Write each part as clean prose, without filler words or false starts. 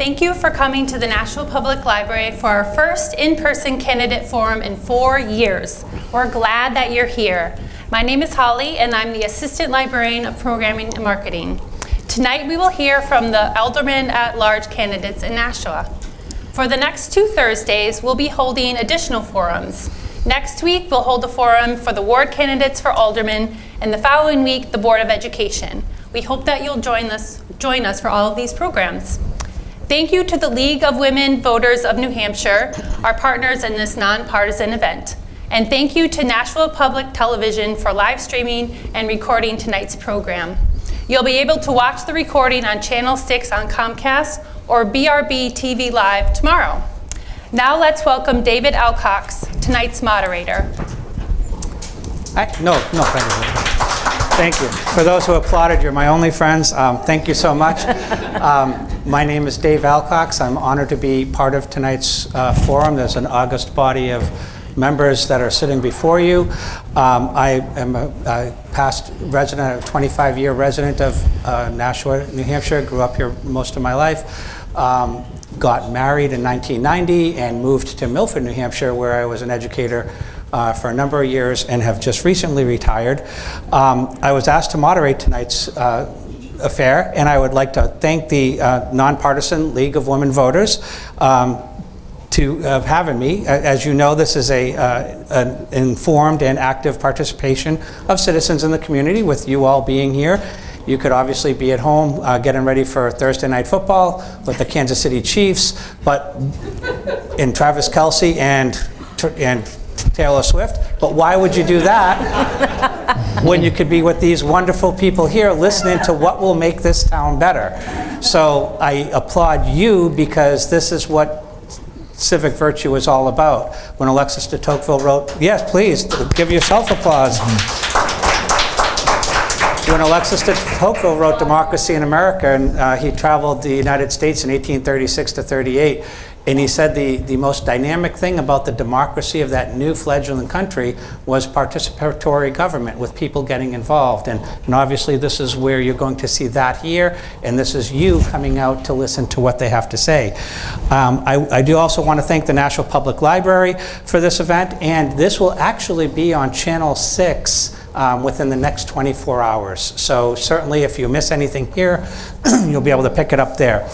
Thank you for coming to the Nashua Public Library for our first in-person candidate forum in 4 years. We're glad that you're here. My name is Holly, and I'm the Assistant Librarian of Programming and Marketing. Tonight, we will hear from the Aldermen at-large candidates in Nashua. For the next 2 Thursdays, we'll be holding additional forums. Next week, we'll hold a forum for the ward candidates for Aldermen, and the following week, the Board of Education. We hope that you'll join us for all of these programs. Thank you to the League of Women Voters of New Hampshire, our partners in this nonpartisan event. And thank you to Nashua Public Television for live streaming and recording tonight's program. You'll be able to watch the recording on Channel 6 on Comcast or BRB TV Live tomorrow. Now let's welcome David Alcox, tonight's moderator. No, thank you. For those who applauded, you're my only friends. Thank you so much. My name is Dave Alcox. I'm honored to be part of tonight's forum. There's an august body of members that are sitting before you. I am a past resident, a 25-year resident of Nashua, New Hampshire. Grew up here most of my life. Got married in 1990 and moved to Milford, New Hampshire, where I was an educator for a number of years and have just recently retired. I was asked to moderate tonight's affair, and I would like to thank the Nonpartisan League of Women Voters to having me. As you know, this is an informed and active participation of citizens in the community, with you all being here. You could obviously be at home getting ready for Thursday night football with the Kansas City Chiefs, but in Travis Kelce and Taylor Swift. But why would you do that when you could be with these wonderful people here listening to what will make this town better? So I applaud you, because this is what civic virtue is all about. When Alexis de Tocqueville wrote, yes, please, give yourself applause. When Alexis de Tocqueville wrote Democracy in America, and he traveled the United States in 1836 to 38, and he said the most dynamic thing about the democracy of that new fledgling country was participatory government, with people getting involved. And obviously this is where you're going to see that here, and this is you coming out to listen to what they have to say. I do also want to thank the Nashua Public Library for this event, and this will actually be on Channel 6 within the next 24 hours. So certainly if you miss anything here, you'll be able to pick it up there.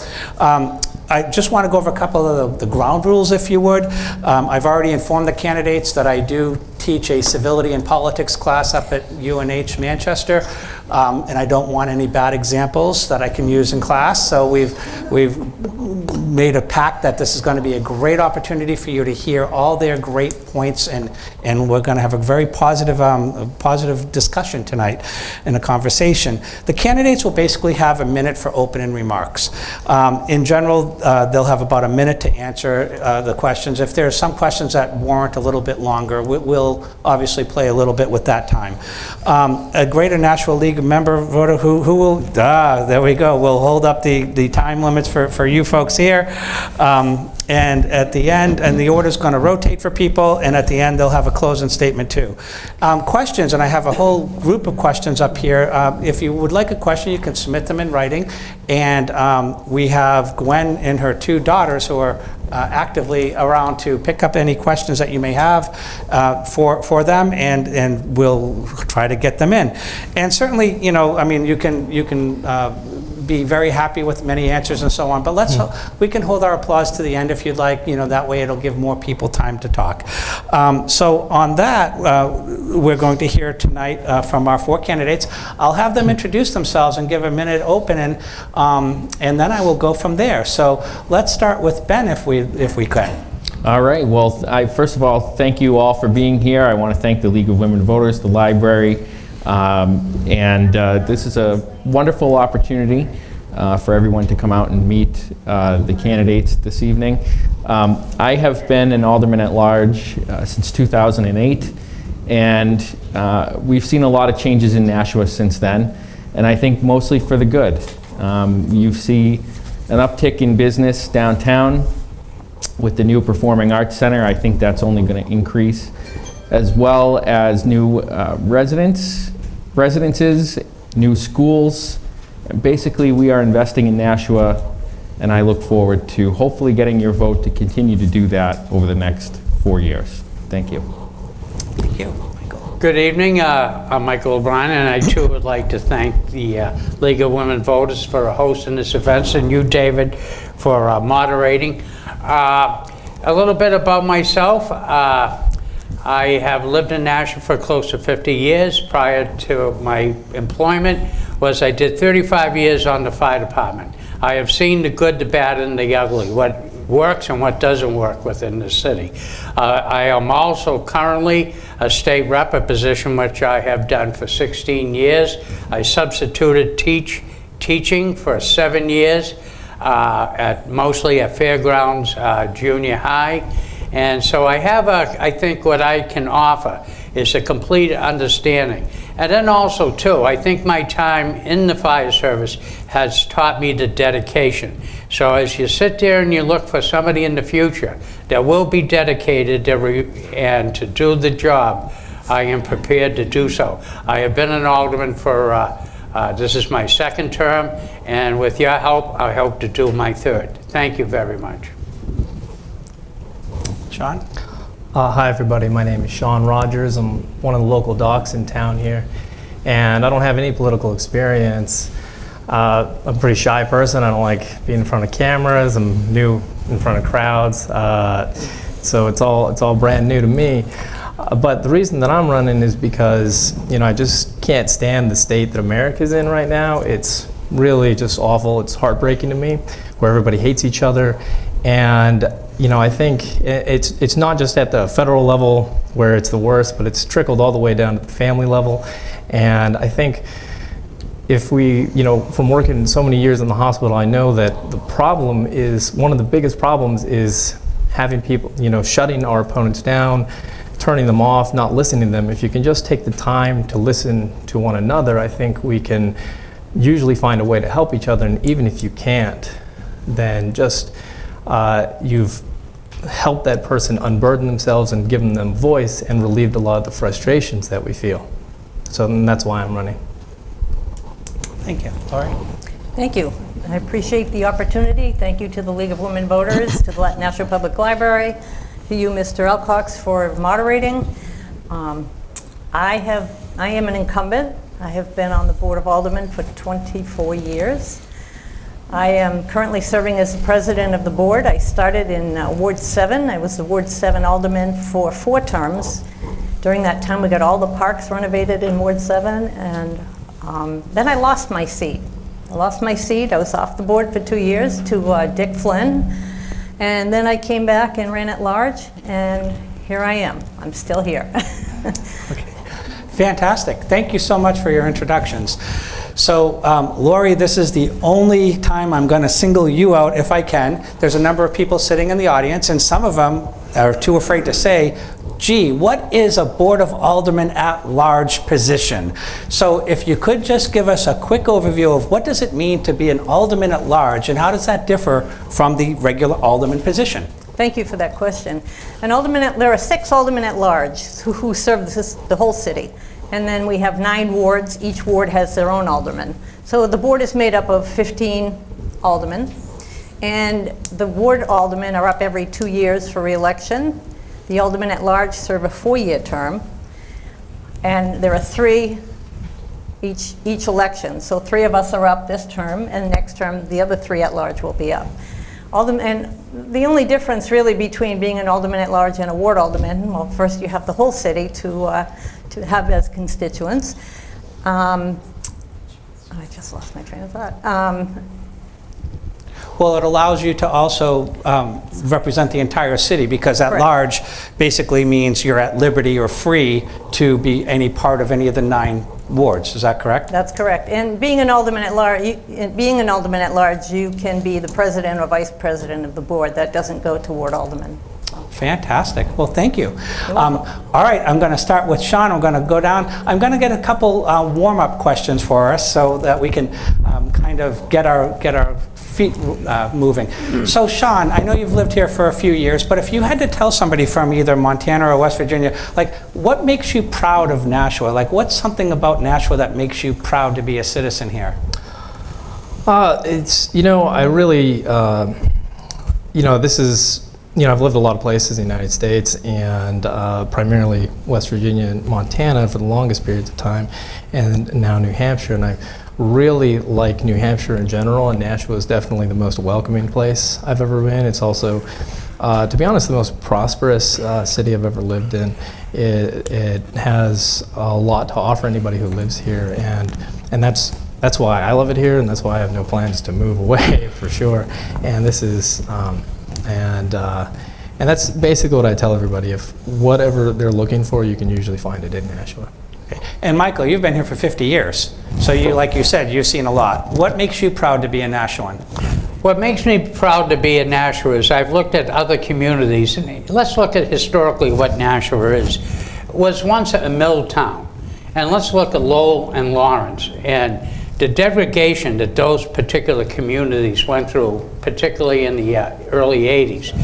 I just want to go over a couple of the ground rules, if you would. I've already informed the candidates that I do teach a civility and politics class up at UNH Manchester, and I don't want any bad examples that I can use in class. So we've made a pact that this is going to be a great opportunity for you to hear all their great points, and we're going to have a very positive discussion tonight in a conversation. The candidates will basically have a minute for opening remarks. In general, they'll have about a minute to answer the questions. If there are some questions that warrant a little bit longer, we'll obviously play a little bit with that time. A Greater Nashua League member voter who will, there we go, we'll hold up the time limits for you folks here. And at the end, and the order's going to rotate for people, and at the end they'll have a closing statement too. Questions, and I have a whole group of questions up here. If you would like a question, you can submit them in writing, and we have Gwen and her 2 daughters who are actively around to pick up any questions that you may have for them, and we'll try to get them in. And certainly, you know, I mean, you can be very happy with many answers and so on, but we can hold our applause to the end if you'd like. You know, that way it'll give more people time to talk. So on that, we're going to hear tonight from our 4 candidates. I'll have them introduce themselves and give a minute opening, and then I will go from there. So let's start with Ben, if we can. All right. Well, first of all, thank you all for being here. I want to thank the League of Women Voters, the library, and this is a wonderful opportunity for everyone to come out and meet the candidates this evening. I have been an alderman at large since 2008, and we've seen a lot of changes in Nashua since then, and I think mostly for the good. You see an uptick in business downtown with the new Performing Arts Center. I think that's only going to increase, as well as new residences, new schools. Basically, we are investing in Nashua and I look forward to hopefully getting your vote to continue to do that over the next 4 years. Thank you. Thank you, Michael. Good evening. I'm Michael O'Brien, and I too would like to thank the League of Women Voters for hosting this event, and you, David, for moderating. A little bit about myself. I have lived in Nashua for close to 50 years. Prior to my employment I did 35 years on the fire department. I have seen the good, the bad, and the ugly, what works and what doesn't work within the city. I am also currently a state rep, a position which I have done for 16 years. I substituted teaching for 7 years, mostly at Fairgrounds Junior High. And so I have I think what I can offer is a complete understanding. And then also too, I think my time in the fire service has taught me the dedication. So as you sit there and you look for somebody in the future that will be dedicated and to do the job, I am prepared to do so. I have been an alderman for, this is my 2nd term, and with your help, I hope to do my 3rd. Thank you very much. Sean? Hi everybody, my name is Sean Rogers. I'm one of the local docs in town here, and I don't have any political experience. I'm a pretty shy person. I don't like being in front of cameras. I'm new in front of crowds, so it's all brand new to me. But the reason that I'm running is because, you know, I just can't stand the state that America's in right now. It's really just awful. It's heartbreaking to me, where everybody hates each other. And you know, I think it's not just at the federal level where it's the worst, but it's trickled all the way down to the family level. And I think if we, you know, from working so many years in the hospital, I know that the problem is, one of the biggest problems is having people, you know, shutting our opponents down, turning them off, not listening to them. If you can just take the time to listen to one another, I think we can usually find a way to help each other. And even if you can't, then just you've helped that person unburden themselves and given them voice and relieved a lot of the frustrations that we feel. So that's why I'm running. Thank you. Lori? Thank you. I appreciate the opportunity. Thank you to the League of Women Voters, to the Nashua Public Library, to you, Mr. Elcox, for moderating. I am an incumbent. I have been on the Board of Aldermen for 24 years. I am currently serving as the president of the board. I started in Ward 7. I was the Ward 7 alderman for 4 terms. During that time, we got all the parks renovated in Ward 7, and then I lost my seat. I was off the board for 2 years to Dick Flynn, and then I came back and ran at large, and here I am. I'm still here. Okay. Fantastic. Thank you so much for your introductions. So, Lori, this is the only time I'm going to single you out if I can. There's a number of people sitting in the audience, and some of them are too afraid to say, gee, what is a Board of Aldermen at-large position? So if you could just give us a quick overview of what does it mean to be an alderman at large, and how does that differ from the regular alderman position? Thank you for that question. There are 6 aldermen at large who serve the whole city. And then we have 9 wards. Each ward has their own alderman. So the board is made up of 15 aldermen. And the ward aldermen are up every 2 years for re-election. The aldermen at large serve a 4-year term. And there are 3 each election. So 3 of us are up this term, and next term the other 3 at large will be up. And the only difference really between being an alderman at large and a ward alderman, well, first you have the whole city to have as constituents. I just lost my train of thought. Well, it allows you to also represent the entire city, because at large basically means you're at liberty or free to be any part of any of the 9 wards. Is that correct? That's correct. And being an alderman at large, you can be the president or vice president of the board. That doesn't go to ward aldermen. Fantastic. Well, thank you. All right, I'm going to start with Sean. I'm going to go down. I'm going to get a couple warm-up questions for us so that we can kind of get our feet moving. So, Sean, I know you've lived here for a few years, but if you had to tell somebody from either Montana or West Virginia, like, what makes you proud of Nashua? Like, what's something about Nashua that makes you proud to be a citizen here? It's, I really, this is, I've lived a lot of places in the United States, and primarily West Virginia and Montana for the longest periods of time, and now New Hampshire. And I really like New Hampshire in general, and Nashua is definitely the most welcoming place I've ever been. It's also, to be honest, the most prosperous city I've ever lived in. It has a lot to offer anybody who lives here, and that's why I love it here, and that's why I have no plans to move away for sure. And this is, and that's basically what I tell everybody. If whatever they're looking for, you can usually find it in Nashua. And Michael, you've been here for 50 years. So you, like you said, you've seen a lot. What makes you proud to be a Nashuan? What makes me proud to be in Nashua is I've looked at other communities, and let's look at historically what Nashua is. It was once a mill town, and let's look at Lowell and Lawrence, and the degradation that those particular communities went through, particularly in the early 80s.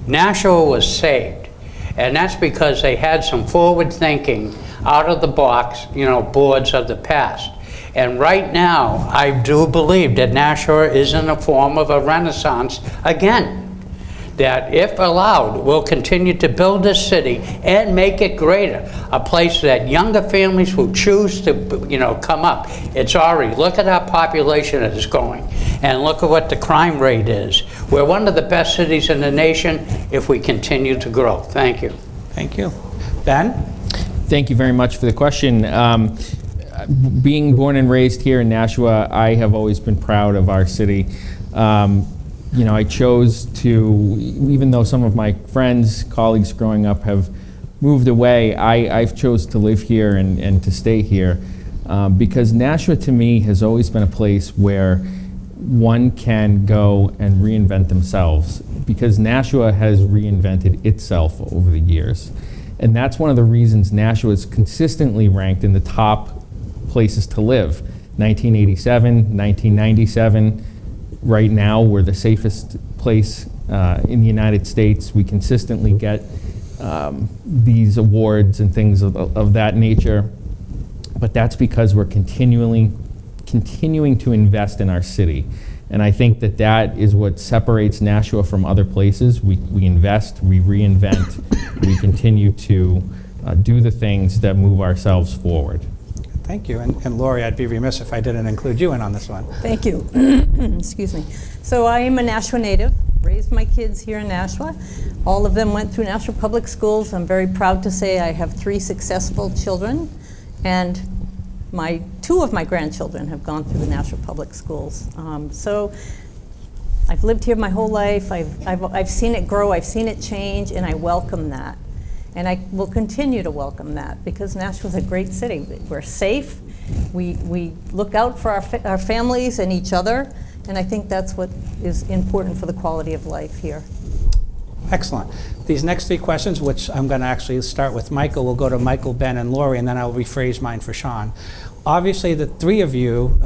Nashua was saved, and that's because they had some forward thinking, out of the box, boards of the past. And right now, I do believe that Nashua is in a form of a renaissance again. That if allowed, will continue to build this city and make it greater. A place that younger families will choose to, come up. It's already, look at our population that is going. And look at what the crime rate is. We're one of the best cities in the nation if we continue to grow. Thank you. Thank you. Ben? Thank you very much for the question. Being born and raised here in Nashua, I have always been proud of our city. I chose to, even though some of my friends, colleagues growing up have moved away, I've chose to live here and to stay here because Nashua to me has always been a place where one can go and reinvent themselves, because Nashua has reinvented itself over the years. And that's one of the reasons Nashua is consistently ranked in the top places to live. 1987, 1997, right now we're the safest place in the United States. We consistently get these awards and things of that nature, but that's because we're continuing to invest in our city. And I think that is what separates Nashua from other places. We invest, we reinvent, we continue to do the things that move ourselves forward. Thank you. And Lori, I'd be remiss if I didn't include you in on this one. Thank you. Excuse me. So I am a Nashua native, raised my kids here in Nashua. All of them went through Nashua Public Schools. I'm very proud to say I have 3 successful children, and 2 of my grandchildren have gone through the Nashua Public Schools. So I've lived here my whole life. I've seen it grow, I've seen it change, and I welcome that. And I will continue to welcome that, because Nashua's a great city. We're safe, we look out for our families and each other, and I think that's what is important for the quality of life here. Excellent. These next 3 questions, which I'm going to actually start with Michael, will go to Michael, Ben, and Lori, and then I'll rephrase mine for Sean. Obviously, the 3 of you,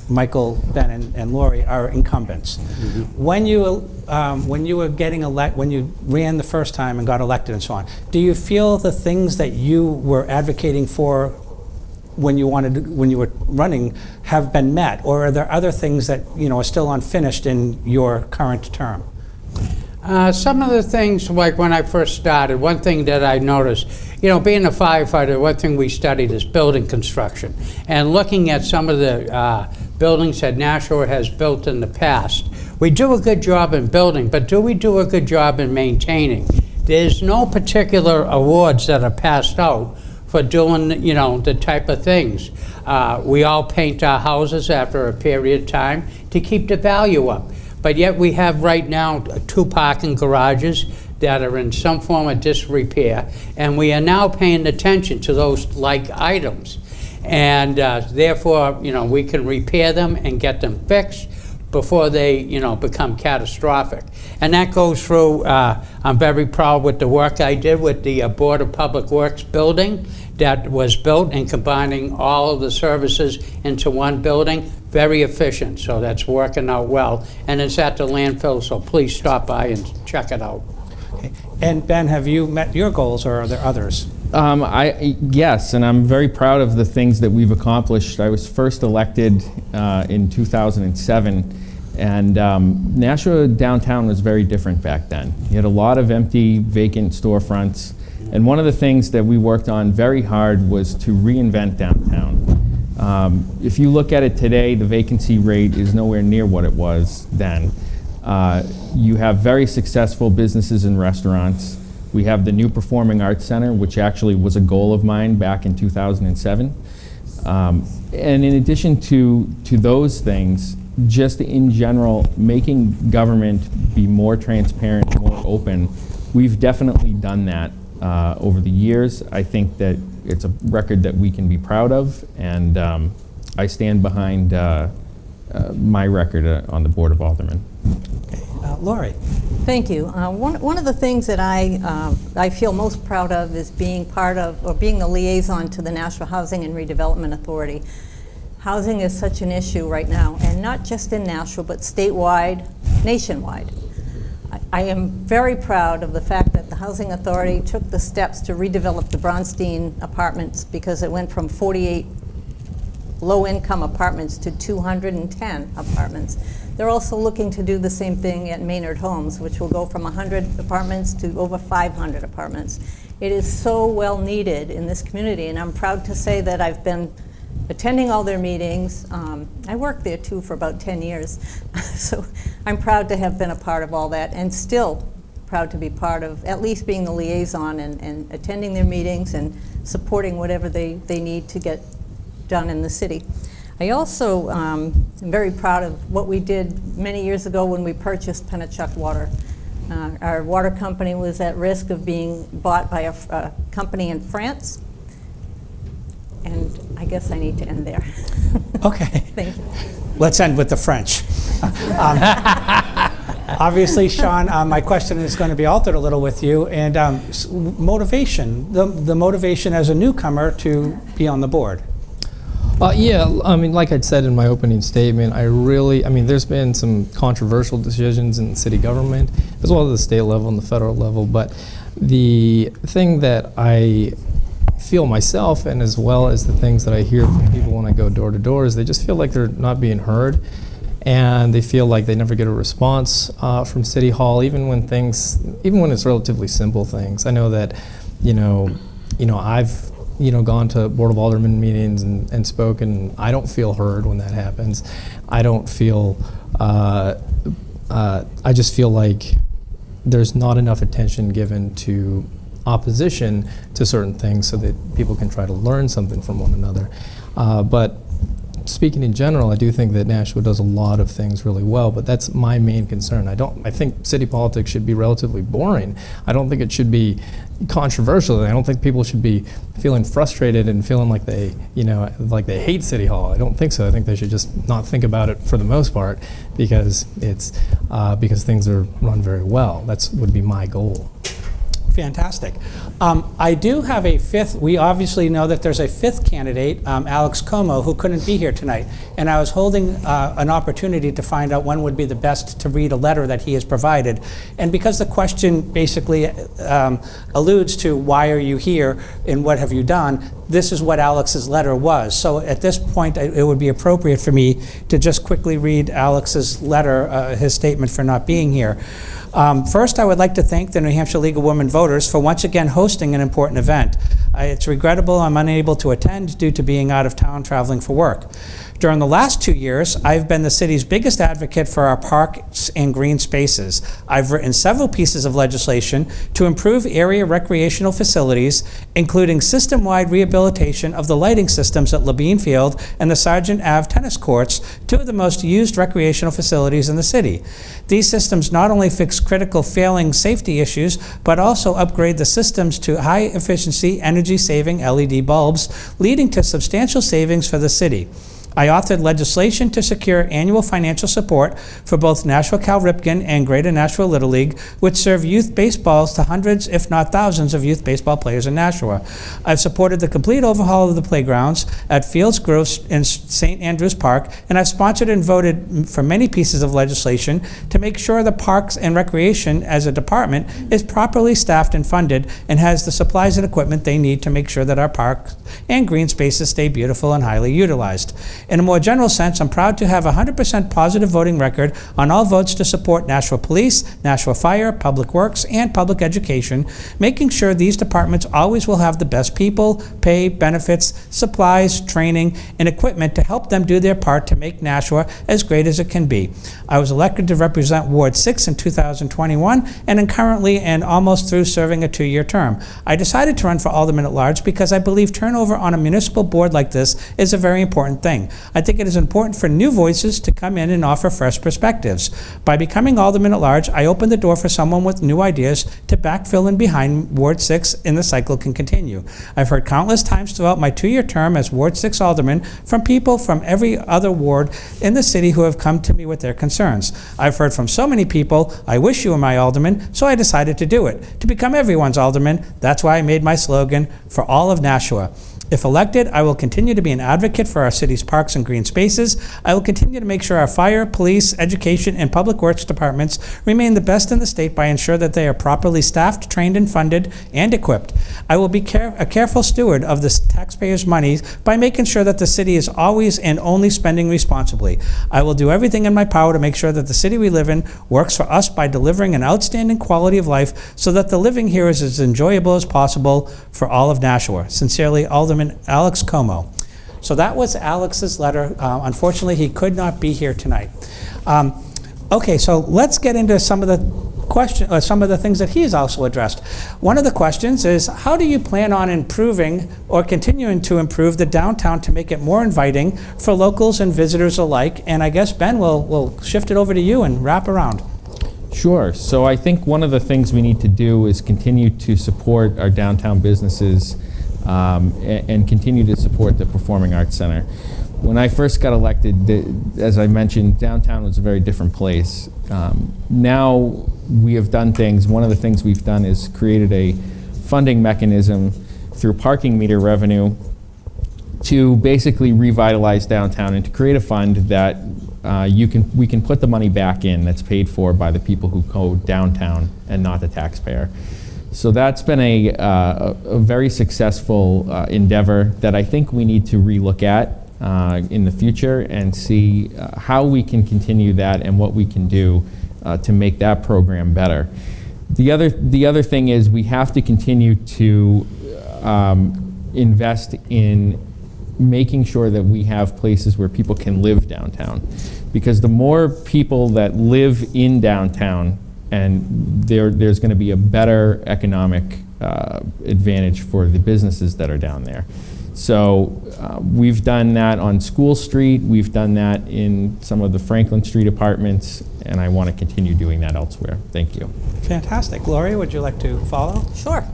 Michael, Ben, and Lori, are incumbents. Mm-hmm. When you were getting when you ran the first time and got elected and so on, do you feel the things that you were advocating for when you were running have been met, or are there other things that are still unfinished in your current term? Some of the things, like when I first started, one thing that I noticed, being a firefighter, one thing we studied is building construction. And looking at some of the buildings that Nashua has built in the past, we do a good job in building, but do we do a good job in maintaining? There's no particular awards that are passed out for doing, the type of things. We all paint our houses after a period of time to keep the value up. But yet we have right now 2 parking garages that are in some form of disrepair, and we are now paying attention to those like items. And therefore, we can repair them and get them fixed before they, become catastrophic. And that goes through, I'm very proud with the work I did with the Board of Public Works building that was built, and combining all of the services into one building. Very efficient, so that's working out well. And it's at the landfill, so please stop by and check it out. Okay. And Ben, have you met your goals, or are there others? Yes, and I'm very proud of the things that we've accomplished. I was first elected in 2007, and Nashua downtown was very different back then. You had a lot of empty, vacant storefronts, and one of the things that we worked on very hard was to reinvent downtown. If you look at it today, the vacancy rate is nowhere near what it was then. You have very successful businesses and restaurants. We have the new Performing Arts Center, which actually was a goal of mine back in 2007. And in addition to those things, just in general, making government be more transparent, more open, we've definitely done that over the years. I think that it's a record that we can be proud of, and I stand behind my record on the Board of Aldermen. Lori. Thank you. One of the things that I feel most proud of is being part of, or being the liaison to the Nashua Housing and Redevelopment Authority. Housing is such an issue right now, and not just in Nashua, but statewide, nationwide. I am very proud of the fact that the Housing Authority took the steps to redevelop the Bronstein apartments, because it went from 48 low-income apartments to 210 apartments. They're also looking to do the same thing at Maynard Homes, which will go from 100 apartments to over 500 apartments. It is so well needed in this community, and I'm proud to say that I've been attending all their meetings. I worked there too for about 10 years, so I'm proud to have been a part of all that, and still proud to be part of at least being the liaison and attending their meetings and supporting whatever they need to get done in the city. I also am very proud of what we did many years ago when we purchased Pennachuck Water. Our water company was at risk of being bought by a company in France, and I guess I need to end there. Okay. Thank you. Let's end with the French. Obviously, Sean, my question is going to be altered a little with you, and motivation, the motivation as a newcomer to be on the board. Yeah, I mean, like I said in my opening statement, there's been some controversial decisions in the city government, as well as the state level and the federal level, but the thing that I feel myself, and as well as the things that I hear from people when I go door to door, is they just feel like they're not being heard, and they feel like they never get a response from City Hall, even when it's relatively simple things. I know that, I've gone to Board of Aldermen meetings and spoken. I don't feel heard when that happens. I don't feel, I just feel like there's not enough attention given to opposition to certain things so that people can try to learn something from one another. But speaking in general, I do think that Nashua does a lot of things really well, but that's my main concern. I think city politics should be relatively boring. I don't think it should be controversial. I don't think people should be feeling frustrated and feeling like they hate City Hall. I don't think so. I think they should just not think about it for the most part, because because things are run very well. That would be my goal. Fantastic. I do have a fifth. We obviously know that there's a fifth candidate, Alex Como, who couldn't be here tonight. And I was holding an opportunity to find out when would be the best to read a letter that he has provided. And because the question basically alludes to why are you here and what have you done, this is what Alex's letter was. So at this point, it would be appropriate for me to just quickly read Alex's letter, his statement for not being here. First, I would like to thank the New Hampshire League of Women Voters for once again hosting an important event. It's regrettable I'm unable to attend due to being out of town traveling for work. During the last 2 years, I've been the city's biggest advocate for our parks and green spaces. I've written several pieces of legislation to improve area recreational facilities, including system-wide rehabilitation of the lighting systems at Labine Field and the Sergeant Ave tennis courts, two of the most used recreational facilities in the city. These systems not only fix critical failing safety issues, but also upgrade the systems to high-efficiency, energy-saving LED bulbs, leading to substantial savings for the city. I authored legislation to secure annual financial support for both Nashua Cal Ripken and Greater Nashua Little League, which serve youth baseballs to hundreds, if not thousands, of youth baseball players in Nashua. I've supported the complete overhaul of the playgrounds at Fields Grove and St. Andrews Park, and I've sponsored and voted for many pieces of legislation to make sure the Parks and Recreation as a department is properly staffed and funded and has the supplies and equipment they need to make sure that our parks and green spaces stay beautiful and highly utilized. In a more general sense, I'm proud to have a 100% positive voting record on all votes to support Nashua Police, Nashua Fire, Public Works, and Public Education, making sure these departments always will have the best people, pay, benefits, supplies, training, and equipment to help them do their part to make Nashua as great as it can be. I was elected to represent Ward 6 in 2021 and am currently and almost through serving a 2-year term. I decided to run for Alderman at large because I believe turnover on a municipal board like this is a very important thing. I think it is important for new voices to come in and offer fresh perspectives. By becoming Alderman at large, I opened the door for someone with new ideas to backfill in behind Ward 6 and the cycle can continue. I've heard countless times throughout my 2-year term as Ward 6 Alderman from people from every other ward in the city who have come to me with their concerns. I've heard from so many people, I wish you were my Alderman, so I decided to do it. To become everyone's Alderman, that's why I made my slogan, for all of Nashua. If elected, I will continue to be an advocate for our city's parks and green spaces. I will continue to make sure our fire, police, education, and public works departments remain the best in the state by ensuring that they are properly staffed, trained, and funded, and equipped. I will be a careful steward of the taxpayers' money by making sure that the city is always and only spending responsibly. I will do everything in my power to make sure that the city we live in works for us by delivering an outstanding quality of life so that the living here is as enjoyable as possible for all of Nashua. Sincerely, Alderman Alex Como. So that was Alex's letter. Unfortunately, he could not be here tonight. Okay, so let's get into some of the things that he has also addressed. One of the questions is, how do you plan on improving or continuing to improve the downtown to make it more inviting for locals and visitors alike? And I guess, Ben, we'll shift it over to you and wrap around. Sure. So I think one of the things we need to do is continue to support our downtown businesses and continue to support the Performing Arts Center. When I first got elected, as I mentioned, downtown was a very different place. Now we have done things. One of the things we've done is created a funding mechanism through parking meter revenue to basically revitalize downtown and to create a fund that we can put the money back in that's paid for by the people who go downtown and not the taxpayer. So that's been a very successful endeavor that I think we need to relook at in the future and see how we can continue that and what we can do to make that program better. The other thing is we have to continue to invest in making sure that we have places where people can live downtown, because the more people that live in downtown, and there's going to be a better economic advantage for the businesses that are down there. So we've done that on School Street, we've done that in some of the Franklin Street apartments, and I want to continue doing that elsewhere. Thank you. Fantastic. Gloria, would you like to follow? Sure.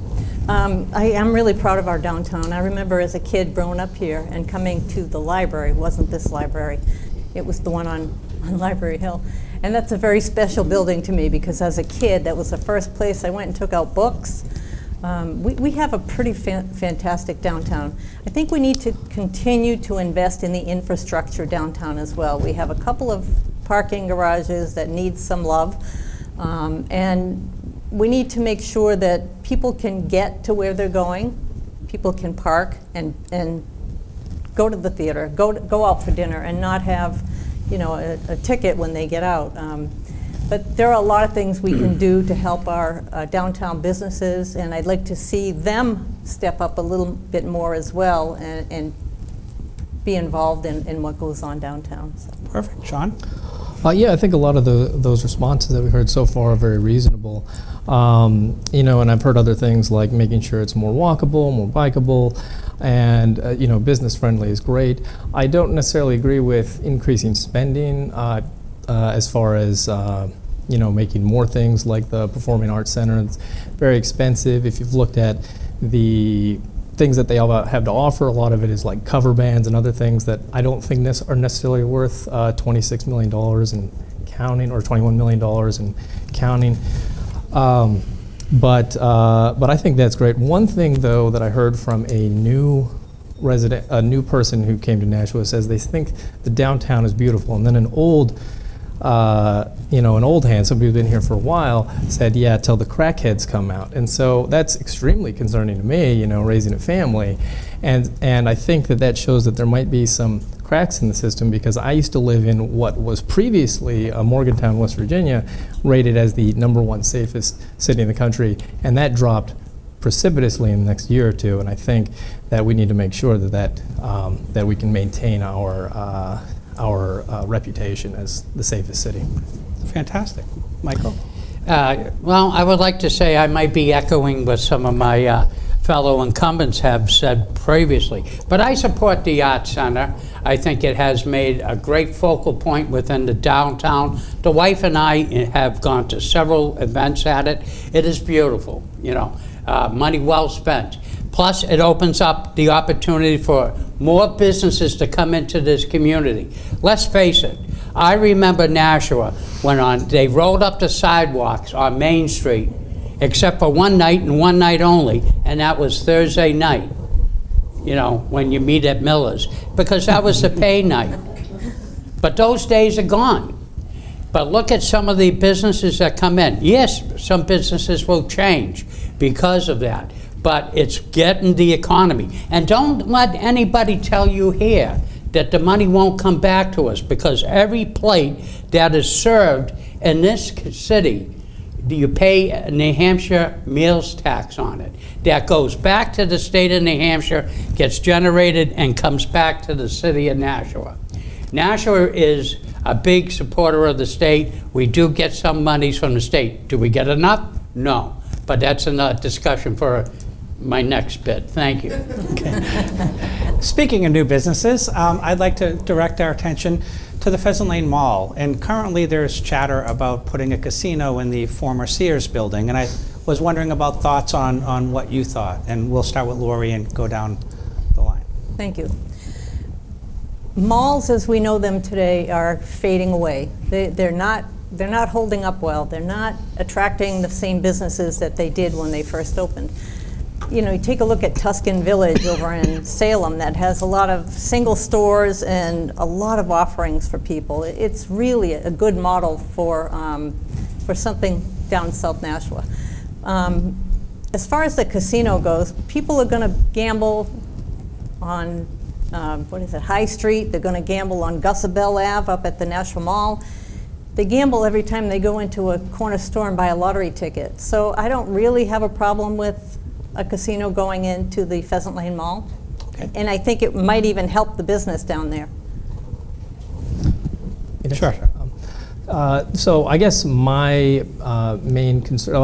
I am really proud of our downtown. I remember as a kid growing up here and coming to the library. It wasn't this library. It was the one on Library Hill. And that's a very special building to me because as a kid, that was the first place I went and took out books. We have a pretty fantastic downtown. I think we need to continue to invest in the infrastructure downtown as well. We have a couple of parking garages that need some love. And we need to make sure that people can get to where they're going, people can park and go to the theater, go out for dinner and not have, you know, a ticket when they get out. But there are a lot of things we can do to help our downtown businesses, and I'd like to see them step up a little bit more as well and be involved in what goes on downtown. So. Perfect. Sean? Yeah, I think a lot of those responses that we heard so far are very reasonable. You know, and I've heard other things like making sure it's more walkable, more bikeable, and you know, business friendly is great. I don't necessarily agree with increasing spending as far as you know, making more things like the Performing Arts Center. It's very expensive. If you've looked at the things that they all have to offer. A lot of it is like cover bands and other things that I don't think are necessarily worth $26 million and counting, or $21 million and counting. But I think that's great. One thing though that I heard from a new person who came to Nashua says they think the downtown is beautiful, and then an old hand, somebody who's been here for a while, said, yeah, till the crackheads come out. And so that's extremely concerning to me, raising a family. And I think that shows that there might be some cracks in the system, because I used to live in what was previously Morgantown, West Virginia, rated as the #1 safest city in the country, and that dropped precipitously in the next year or two. And I think that we need to make sure that we can maintain our reputation as the safest city. Fantastic. Michael? Well, I would like to say I might be echoing what some of my fellow incumbents have said previously, but I support the Arts Center. I think it has made a great focal point within the downtown. The wife and I have gone to several events at it. It is beautiful, money well spent. Plus, it opens up the opportunity for more businesses to come into this community. Let's face it, I remember Nashua when they rolled up the sidewalks on Main Street, except for one night and one night only, and that was Thursday night, when you meet at Miller's, because that was the pay night. But those days are gone. But look at some of the businesses that come in. Yes, some businesses will change because of that, but it's getting the economy. And don't let anybody tell you here that the money won't come back to us, because every plate that is served in this city, you pay a New Hampshire meals tax on it. That goes back to the state of New Hampshire, gets generated, and comes back to the city of Nashua. Nashua is a big supporter of the state. We do get some monies from the state. Do we get enough? No. But that's another discussion for my next bit. Thank you. Okay. Speaking of new businesses, I'd like to direct our attention to the Pheasant Lane Mall. And currently there's chatter about putting a casino in the former Sears building. And I was wondering about thoughts on what you thought. And we'll start with Lori and go down the line. Thank you. Malls, as we know them today, are fading away. They're not holding up well. They're not attracting the same businesses that they did when they first opened. You take a look at Tuscan Village over in Salem that has a lot of single stores and a lot of offerings for people. It's really a good model for something down South Nashua. As far as the casino goes, people are going to gamble on High Street. They're going to gamble on Gusabelle Ave up at the Nashua Mall. They gamble every time they go into a corner store and buy a lottery ticket. So I don't really have a problem with a casino going into the Pheasant Lane Mall. Okay. And I think it might even help the business down there. Sure. So I guess my main concern,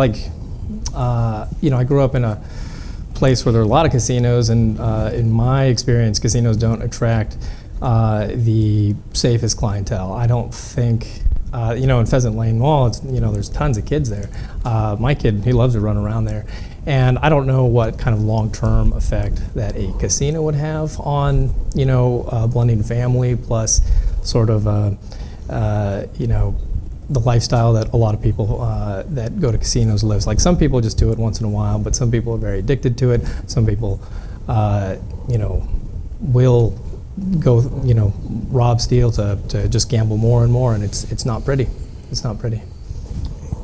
I grew up in a place where there are a lot of casinos, and in my experience, casinos don't attract the safest clientele. I don't think, in Pheasant Lane Mall, there's tons of kids there. My kid, he loves to run around there. And I don't know what kind of long-term effect that a casino would have on, blending family plus sort of, the lifestyle that a lot of people that go to casinos lives. Like, some people just do it once in a while, but some people are very addicted to it. Some people, will go, rob, steal to just gamble more and more, and it's not pretty. It's not pretty.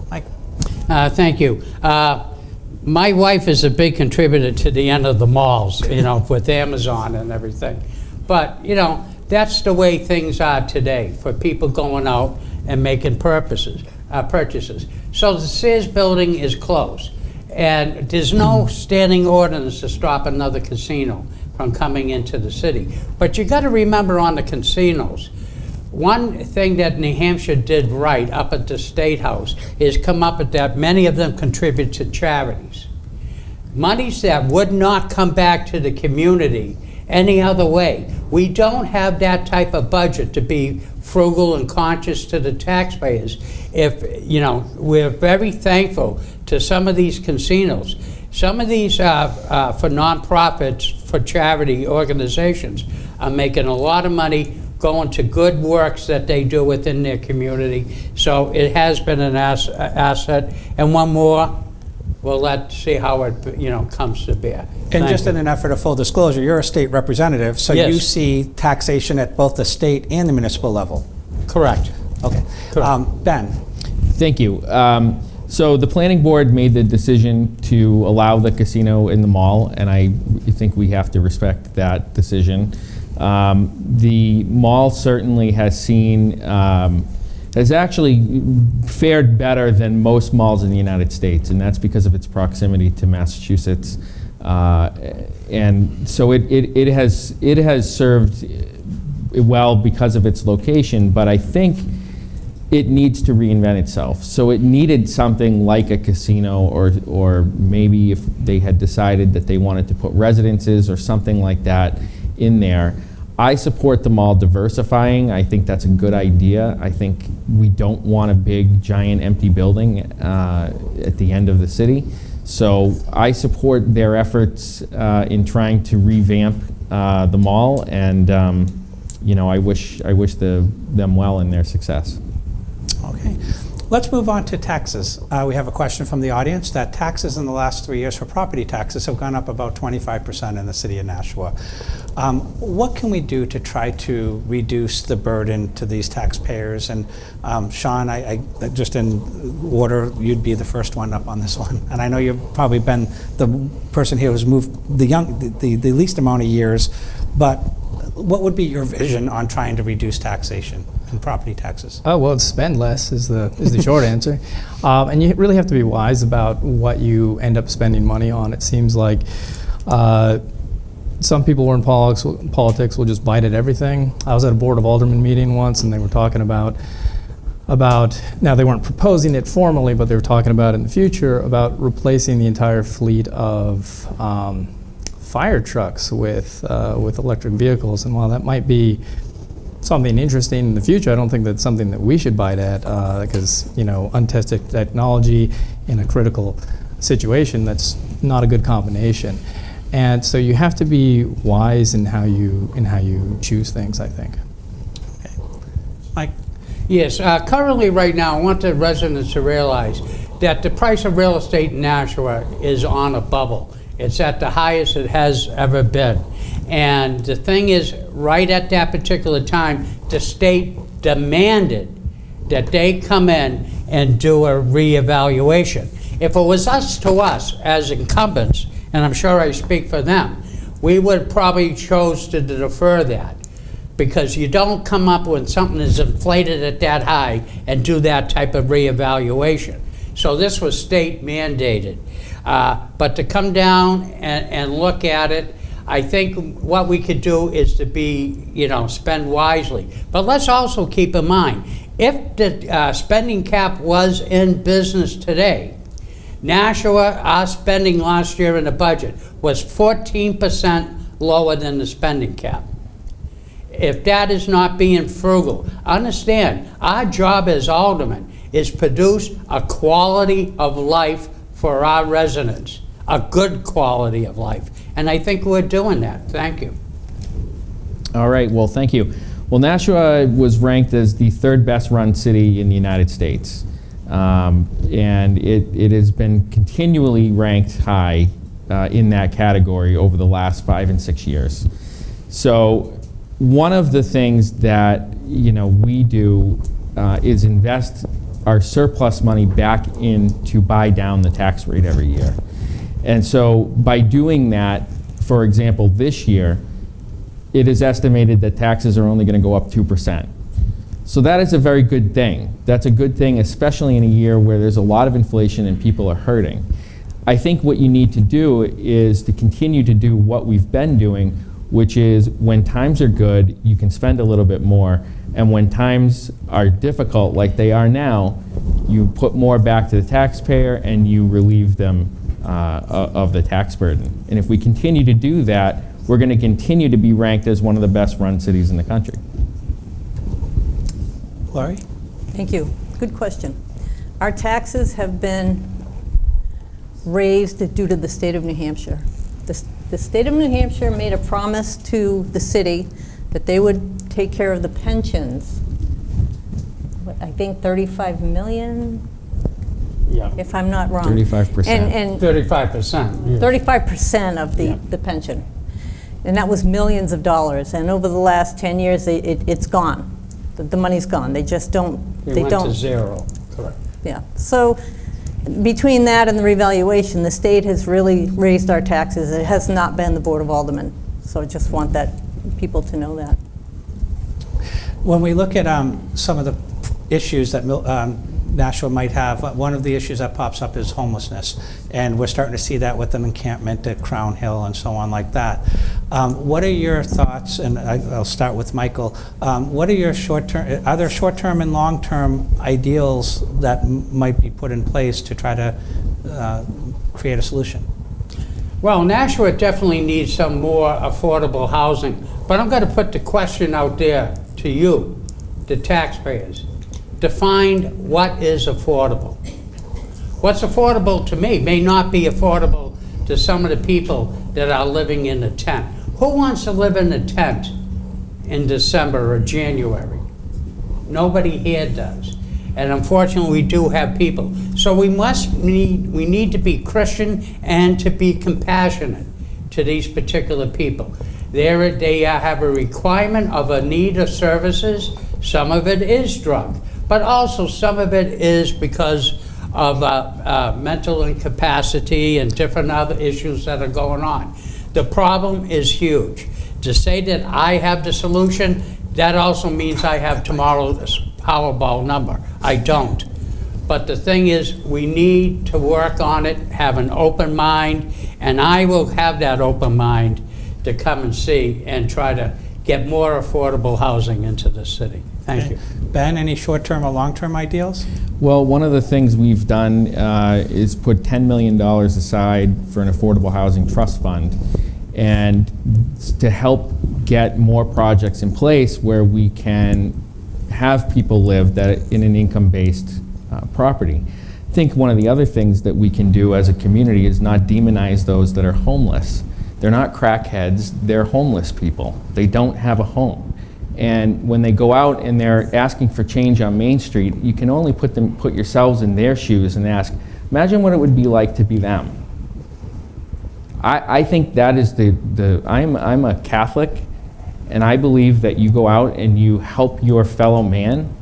Mike? Thank you. My wife is a big contributor to the end of the malls, with Amazon and everything. But, that's the way things are today for people going out and making purchases. So the Sears building is closed, and there's no standing ordinance to stop another casino from coming into the city. But you got to remember, on the casinos, one thing that New Hampshire did right up at the State House is come up with that many of them contribute to charities. Monies that would not come back to the community any other way. We don't have that type of budget to be frugal and conscious to the taxpayers. We're very thankful to some of these casinos. Some of these for nonprofits, for charity organizations, are making a lot of money going to good works that they do within their community. So it has been an asset. And one more, let's see how it comes to bear. And Thank just you. in an effort of full disclosure, you're a state representative, so Yes. you see taxation at both the state and the municipal level. Correct. Okay. Correct. Ben? Thank you. So the planning board made the decision to allow the casino in the mall, and I think we have to respect that decision. The mall certainly has actually fared better than most malls in the United States, and that's because of its proximity to Massachusetts. And so it has served well because of its location, but I think it needs to reinvent itself. So it needed something like a casino, or maybe if they had decided that they wanted to put residences or something like that in there. I support the mall diversifying. I think that's a good idea. I think we don't want a big, giant, empty building at the end of the city. So I support their efforts in trying to revamp the mall, and I wish them well in their success. Okay. Let's move on to taxes. We have a question from the audience that taxes in the last 3 years for property taxes have gone up about 25% in the city of Nashua. What can we do to try to reduce the burden to these taxpayers? And Sean, I just in order, you'd be the first one up on this one. And I know you've probably been the person here who's moved the least amount of years, but what would be your vision on trying to reduce taxation and property taxes? Oh, well, spend less is the short answer. And you really have to be wise about what you end up spending money on. It seems like some people who are in politics will just bite at everything. I was at a Board of Aldermen meeting once, and they were talking about, now they weren't proposing it formally, but they were talking about in the future about replacing the entire fleet of fire trucks with electric vehicles. And while that might be something interesting in the future, I don't think that's something that we should bite at, because untested technology in a critical situation, that's not a good combination. And so you have to be wise in how you choose things, I think. Okay. Mike? Yes, currently right now, I want the residents to realize that the price of real estate in Nashua is on a bubble. It's at the highest it has ever been. And the thing is, right at that particular time, the state demanded that they come in and do a reevaluation. If it was us as incumbents, and I'm sure I speak for them, we would probably chose to defer that, because you don't come up when something is inflated at that high and do that type of reevaluation. So this was state mandated. But to come down and look at it, I think what we could do is to spend wisely. But let's also keep in mind, if the spending cap was in business today, Nashua, our spending last year in the budget was 14% lower than the spending cap. If that is not being frugal, understand, our job as aldermen is produce a quality of life for our residents, a good quality of life. And I think we're doing that. Thank you. All right, well, thank you. Well, Nashua was ranked as the third best run city in the United States. And it has been continually ranked high in that category over the last 5 and 6 years. So one of the things that we do is invest our surplus money back in to buy down the tax rate every year. And so by doing that, for example, this year, it is estimated that taxes are only going to go up 2%. So that is a very good thing. That's a good thing, especially in a year where there's a lot of inflation and people are hurting. I think what you need to do is to continue to do what we've been doing, which is when times are good, you can spend a little bit more, and when times are difficult, like they are now, you put more back to the taxpayer and you relieve them of the tax burden. And if we continue to do that, we're going to continue to be ranked as one of the best run cities in the country. Laurie? Thank you. Good question. Our taxes have been raised due to the state of New Hampshire. The state of New Hampshire made a promise to the city that they would take care of the pensions. I think 35 million, Yeah, if I'm not wrong. 35%. And 35%. 35% of the pension. And that was millions of dollars. And over the last 10 years, it's gone. The money's gone. They just don't. They went to zero, correct. Yeah. So between that and the revaluation, the state has really raised our taxes. It has not been the Board of Aldermen. So I just want people to know that. When we look at some of the issues that Nashua might have, one of the issues that pops up is homelessness. And we're starting to see that with the encampment at Crown Hill and so on like that. What are your thoughts, and I'll start with Michael, what are your are there short-term and long-term ideals that might be put in place to try to create a solution? Well, Nashua definitely needs some more affordable housing, but I'm going to put the question out there to you, the taxpayers. Define what is affordable. What's affordable to me may not be affordable to some of the people that are living in a tent. Who wants to live in a tent in December or January? Nobody here does. And unfortunately, we do have people. So we need to be Christian and to be compassionate to these particular people. They have a requirement of a need of services. Some of it is drug, but also some of it is because of mental incapacity and different other issues that are going on. The problem is huge. To say that I have the solution, that also means I have tomorrow's Powerball number. I don't. But the thing is, we need to work on it, have an open mind, and I will have that open mind to come and see and try to get more affordable housing into the city. Thank you. Ben, any short-term or long-term ideals? Well, one of the things we've done is put $10 million aside for an affordable housing trust fund, and to help get more projects in place where we can have people live in an income-based property. I think one of the other things that we can do as a community is not demonize those that are homeless. They're not crackheads, they're homeless people. They don't have a home. And when they go out and they're asking for change on Main Street, you can only put yourselves in their shoes and ask, imagine what it would be like to be them. I think that is I'm a Catholic, and I believe that you go out and you help your fellow man.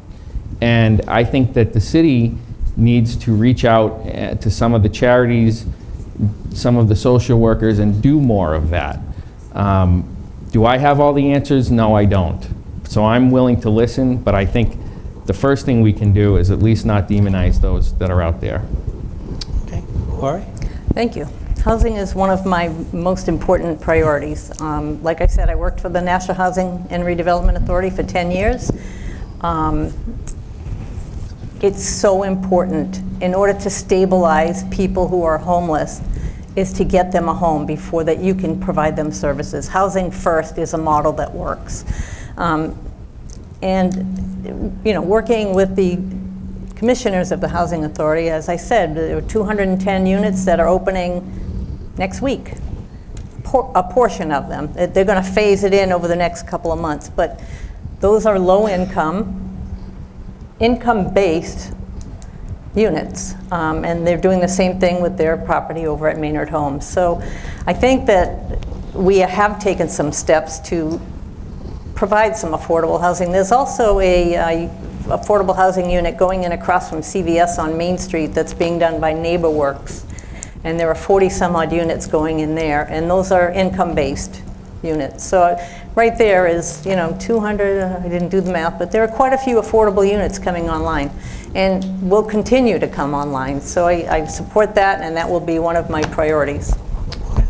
And I think that the city needs to reach out to some of the charities, some of the social workers, and do more of that. Do I have all the answers? No, I don't. So I'm willing to listen, but I think the first thing we can do is at least not demonize those that are out there. Okay, Lori? Thank you. Housing is one of my most important priorities. Like I said, I worked for the Nashua Housing and Redevelopment Authority for 10 years. It's so important in order to stabilize people who are homeless is to get them a home before that you can provide them services. Housing first is a model that works. And working with the commissioners of the Housing Authority, as I said, there are 210 units that are opening next week. A portion of them. They're going to phase it in over the next couple of months, but those are low income-based units, and they're doing the same thing with their property over at Maynard Homes. So I think that we have taken some steps to provide some affordable housing. There's also a affordable housing unit going in across from CVS on Main Street that's being done by NeighborWorks, and there are 40 some odd units going in there, and those are income-based units. So right there is 200, I didn't do the math, but there are quite a few affordable units coming online and will continue to come online. So I support that, and that will be one of my priorities.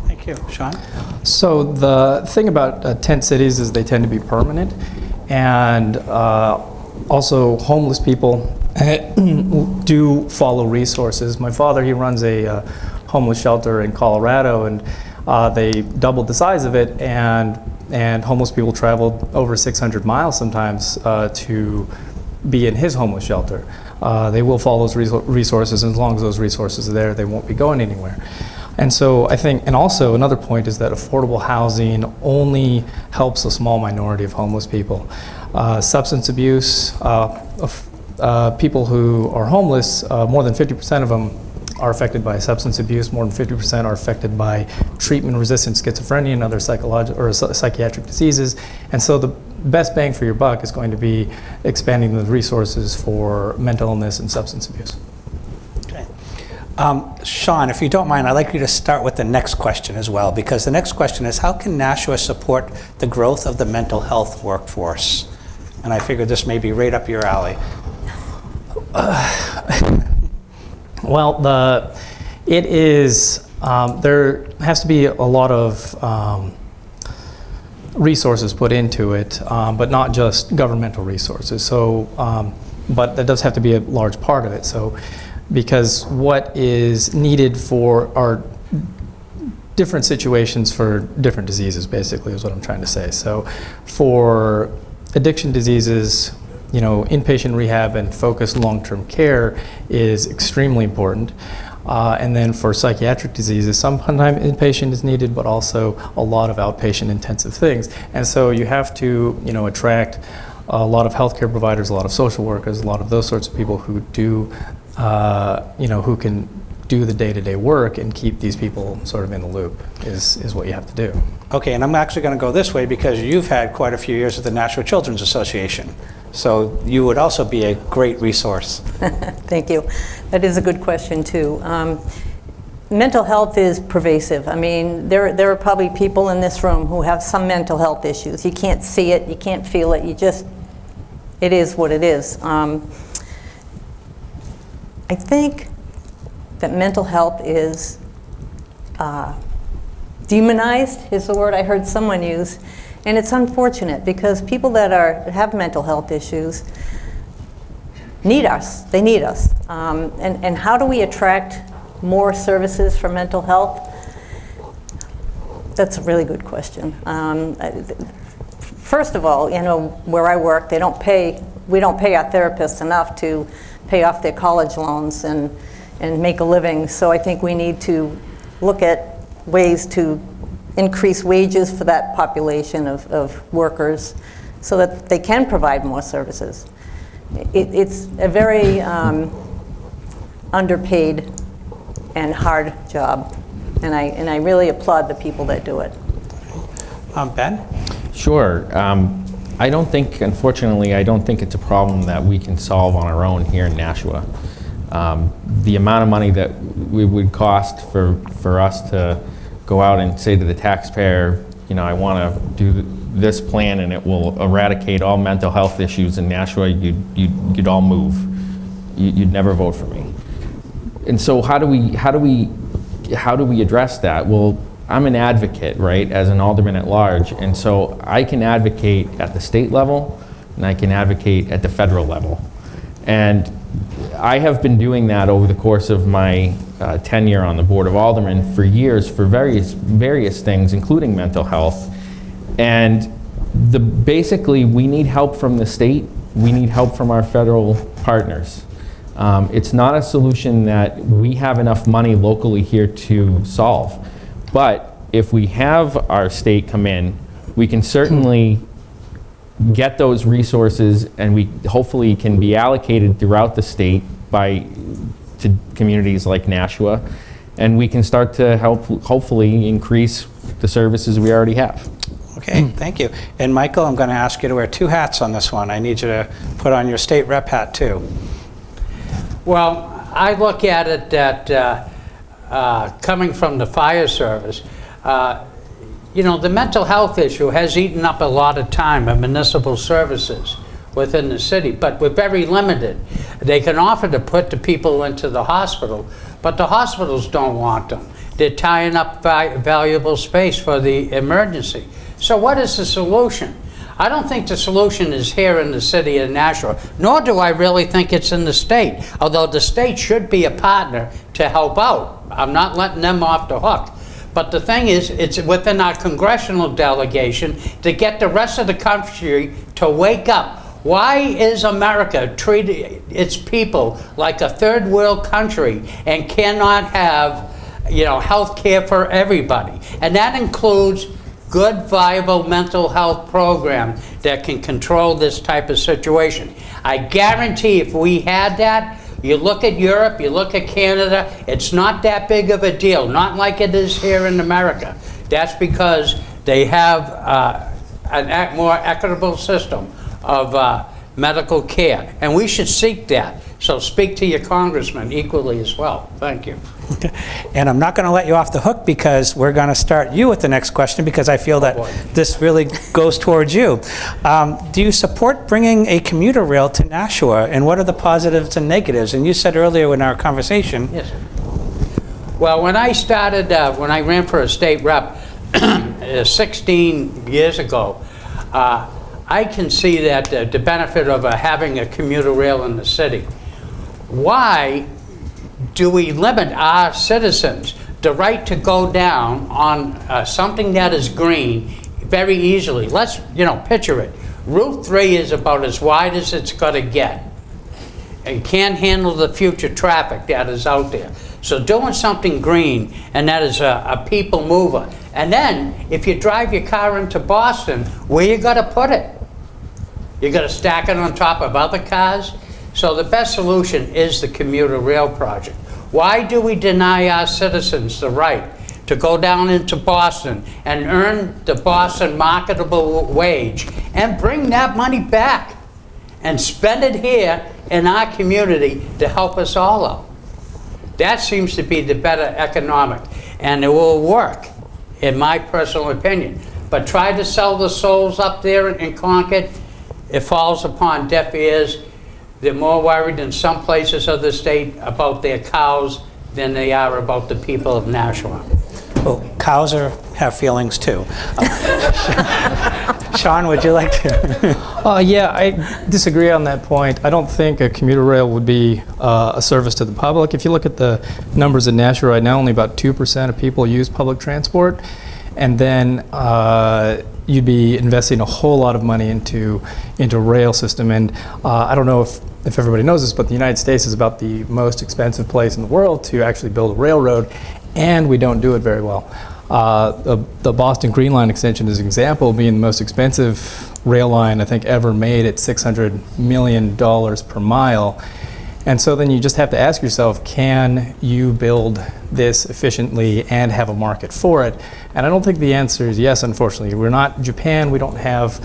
Thank you. Sean? So the thing about tent cities is they tend to be permanent, and also homeless people do follow resources. My father, he runs a homeless shelter in Colorado, and they doubled the size of it, and homeless people traveled over 600 miles sometimes to be in his homeless shelter. they will follow those resources, and as long as those resources are there, they won't be going anywhere. And so I think, and also another point is that affordable housing only helps a small minority of homeless people. Substance abuse, people who are homeless, more than 50% of them are affected by substance abuse, more than 50% are affected by treatment-resistant schizophrenia and other psychiatric diseases. And so the best bang for your buck is going to be expanding the resources for mental illness and substance abuse. Okay. Sean, if you don't mind, I'd like you to start with the next question as well, because the next question is, how can Nashua support the growth of the mental health workforce? And I figured this may be right up your alley. Well, it is, there has to be a lot of resources put into it, but not just governmental resources. So, but that does have to be a large part of it. So, because what is needed for our different situations for different diseases, basically, is what I'm trying to say. So, for addiction diseases, you know, inpatient rehab and focused long-term care is extremely important. And then for psychiatric diseases, sometimes inpatient is needed, but also a lot of outpatient intensive things. And so you have to, you know, attract a lot of healthcare providers, a lot of social workers, a lot of those sorts of people who do, you know, who can do the day-to-day work and keep these people sort of in the loop is what you have to do. Okay, and I'm actually going to go this way because you've had quite a few years at the Nashua Children's Association. So you would also be a great resource. Thank you. That is a good question, too. Mental health is pervasive. I mean, there are probably people in this room who have some mental health issues. You can't see it, you can't feel it, it is what it is. I think that mental health is demonized, is the word I heard someone use. And it's unfortunate because people that have mental health issues need us. They need us. And how do we attract more services for mental health? That's a really good question. First of all, you know, where I work, we don't pay our therapists enough to pay off their college loans and make a living. So I think we need to look at ways to increase wages for that population of workers so that they can provide more services. It's a very underpaid and hard job, and I really applaud the people that do it. Ben? Sure. I don't think, unfortunately, I don't think it's a problem that we can solve on our own here in Nashua. The amount of money that we would cost for us to go out and say to the taxpayer, you know, I want to do this plan and it will eradicate all mental health issues in Nashua, you'd all move. You'd never vote for me. And so how do we address that? Well, I'm an advocate, right, as an alderman at large, and so I can advocate at the state level and I can advocate at the federal level. And I have been doing that over the course of my tenure on the Board of Aldermen for years for various things, including mental health. And basically, we need help from the state. We need help from our federal partners. It's not a solution that we have enough money locally here to solve. But if we have our state come in, we can certainly get those resources, and we hopefully can be allocated throughout the state to communities like Nashua, and we can start to help hopefully increase the services we already have. Okay, thank you. And Michael, I'm going to ask you to wear two hats on this one. I need you to put on your state rep hat too. Well, I look at it that coming from the fire service, you know, the mental health issue has eaten up a lot of time in municipal services within the city, but we're very limited. They can offer to put the people into the hospital, but the hospitals don't want them. They're tying up valuable space for the emergency. So what is the solution? I don't think the solution is here in the city of Nashua, nor do I really think it's in the state, although the state should be a partner to help out. I'm not letting them off the hook. But the thing is, it's within our congressional delegation to get the rest of the country to wake up. Why is America treating its people like a third world country and cannot have, health care for everybody? And that includes good, viable mental health program that can control this type of situation. I guarantee if we had that, you look at Europe, you look at Canada, it's not that big of a deal, not like it is here in America. That's because they have a more equitable system of medical care, and we should seek that. So speak to your congressman equally as well. Thank you. And I'm not going to let you off the hook, because we're going to start you with the next question, because I feel that this really goes towards you. Do you support bringing a commuter rail to Nashua, and what are the positives and negatives? And you said earlier in our conversation. Yes. Well, when I started, when I ran for a state rep 16 years ago, I can see that the benefit of having a commuter rail in the city. Why do we limit our citizens the right to go down on something that is green very easily? Let's, picture it. Route 3 is about as wide as it's going to get. It can't handle the future traffic that is out there. So doing something green, and that is a people mover. And then, if you drive your car into Boston, where you got to put it? You got to stack it on top of other cars? So the best solution is the commuter rail project. Why do we deny our citizens the right to go down into Boston and earn the Boston marketable wage and bring that money back and spend it here in our community to help us all out? That seems to be the better economic, and it will work, in my personal opinion. But try to sell the souls up there in Concord, it falls upon deaf ears. They're more worried in some places of the state about their cows than they are about the people of Nashua. Well, cows have feelings too. Sean, would you like to? Yeah, I disagree on that point. I don't think a commuter rail would be a service to the public. If you look at the numbers in Nashua right now, only about 2% of people use public transport. And then you'd be investing a whole lot of money into rail system. And I don't know if everybody knows this, but the United States is about the most expensive place in the world to actually build a railroad, and we don't do it very well. The Boston Green Line extension is an example, being the most expensive rail line I think ever made at $600 million per mile. And so then you just have to ask yourself, can you build this efficiently and have a market for it? And I don't think the answer is yes, unfortunately. We're not Japan. We don't have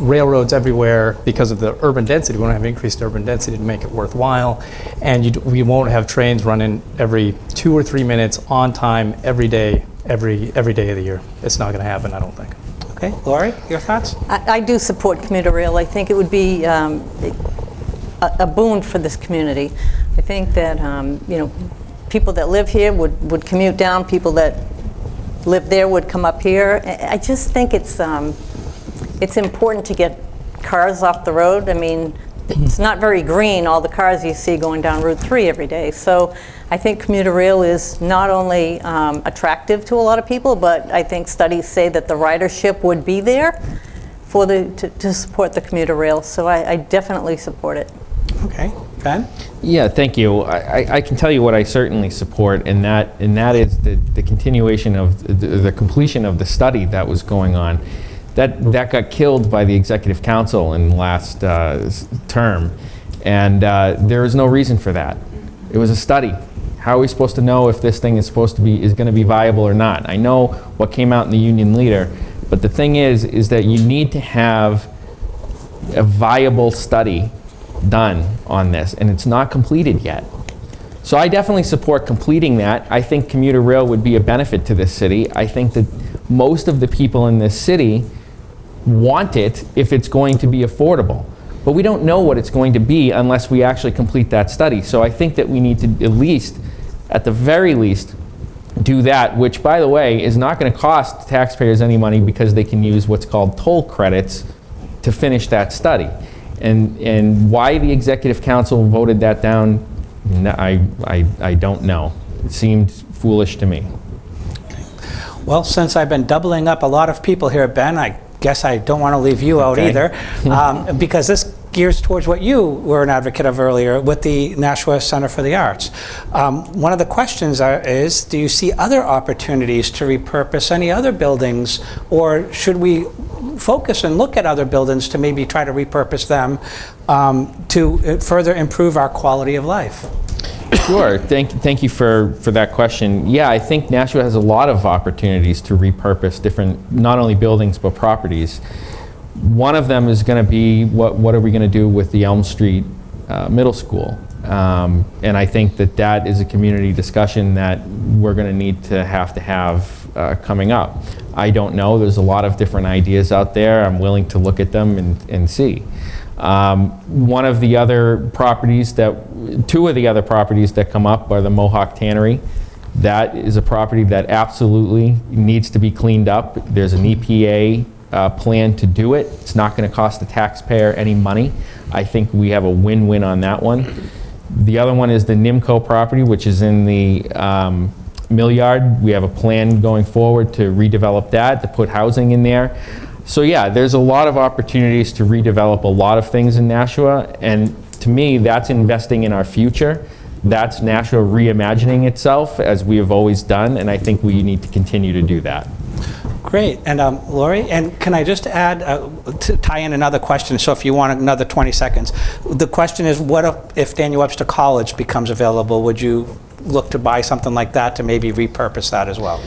railroads everywhere because of the urban density. We don't have increased urban density to make it worthwhile. And we won't have trains running every 2 or 3 minutes on time every day of the year. It's not going to happen, I don't think. Okay, Lori, your thoughts? I do support commuter rail. I think it would be a boon for this community. I think that people that live here would commute down. People that live there would come up here. I just think it's important to get cars off the road. I mean, it's not very green, all the cars you see going down Route 3 every day. So I think commuter rail is not only attractive to a lot of people, but I think studies say that the ridership would be there for to support the commuter rail. So I definitely support it. Okay, Ben? Yeah, thank you. I can tell you what I certainly support, and that is the continuation of the completion of the study that was going on. That got killed by the Executive Council in the last term, and there is no reason for that. It was a study. How are we supposed to know if this thing is going to be viable or not? I know what came out in the Union Leader, but the thing is that you need to have a viable study done on this, and it's not completed yet. So I definitely support completing that. I think commuter rail would be a benefit to this city. I think that most of the people in this city want it if it's going to be affordable. But we don't know what it's going to be unless we actually complete that study. So I think that we need to at the very least, do that, which, by the way, is not going to cost taxpayers any money because they can use what's called toll credits to finish that study. And why the Executive Council voted that down, I don't know. It seemed foolish to me. Well, since I've been doubling up a lot of people here, Ben, I guess I don't want to leave you out Okay. either, because this gears towards what you were an advocate of earlier with the Nashua Center for the Arts. One of the questions is, do you see other opportunities to repurpose any other buildings, or should we focus and look at other buildings to maybe try to repurpose them to further improve our quality of life? Sure. Thank you for that question. Yeah, I think Nashua has a lot of opportunities to repurpose different, not only buildings, but properties. One of them is going to be what are we going to do with the Elm Street Middle School? And I think that is a community discussion that we're going to need to have coming up. I don't know. There's a lot of different ideas out there. I'm willing to look at them and see. One of the other properties two of the other properties that come up are the Mohawk Tannery. That is a property that absolutely needs to be cleaned up. There's an EPA plan to do it. It's not going to cost the taxpayer any money. I think we have a win-win on that one. The other one is the Nimco property, which is in the mill yard. We have a plan going forward to redevelop that, to put housing in there. So yeah, there's a lot of opportunities to redevelop a lot of things in Nashua, and to me, that's investing in our future. That's Nashua reimagining itself, as we have always done, and I think we need to continue to do that. Great. And Lori, and can I just add, to tie in another question, so if you want another 20 seconds. The question is, what if Daniel Webster College becomes available? Would you look to buy something like that to maybe repurpose that as well?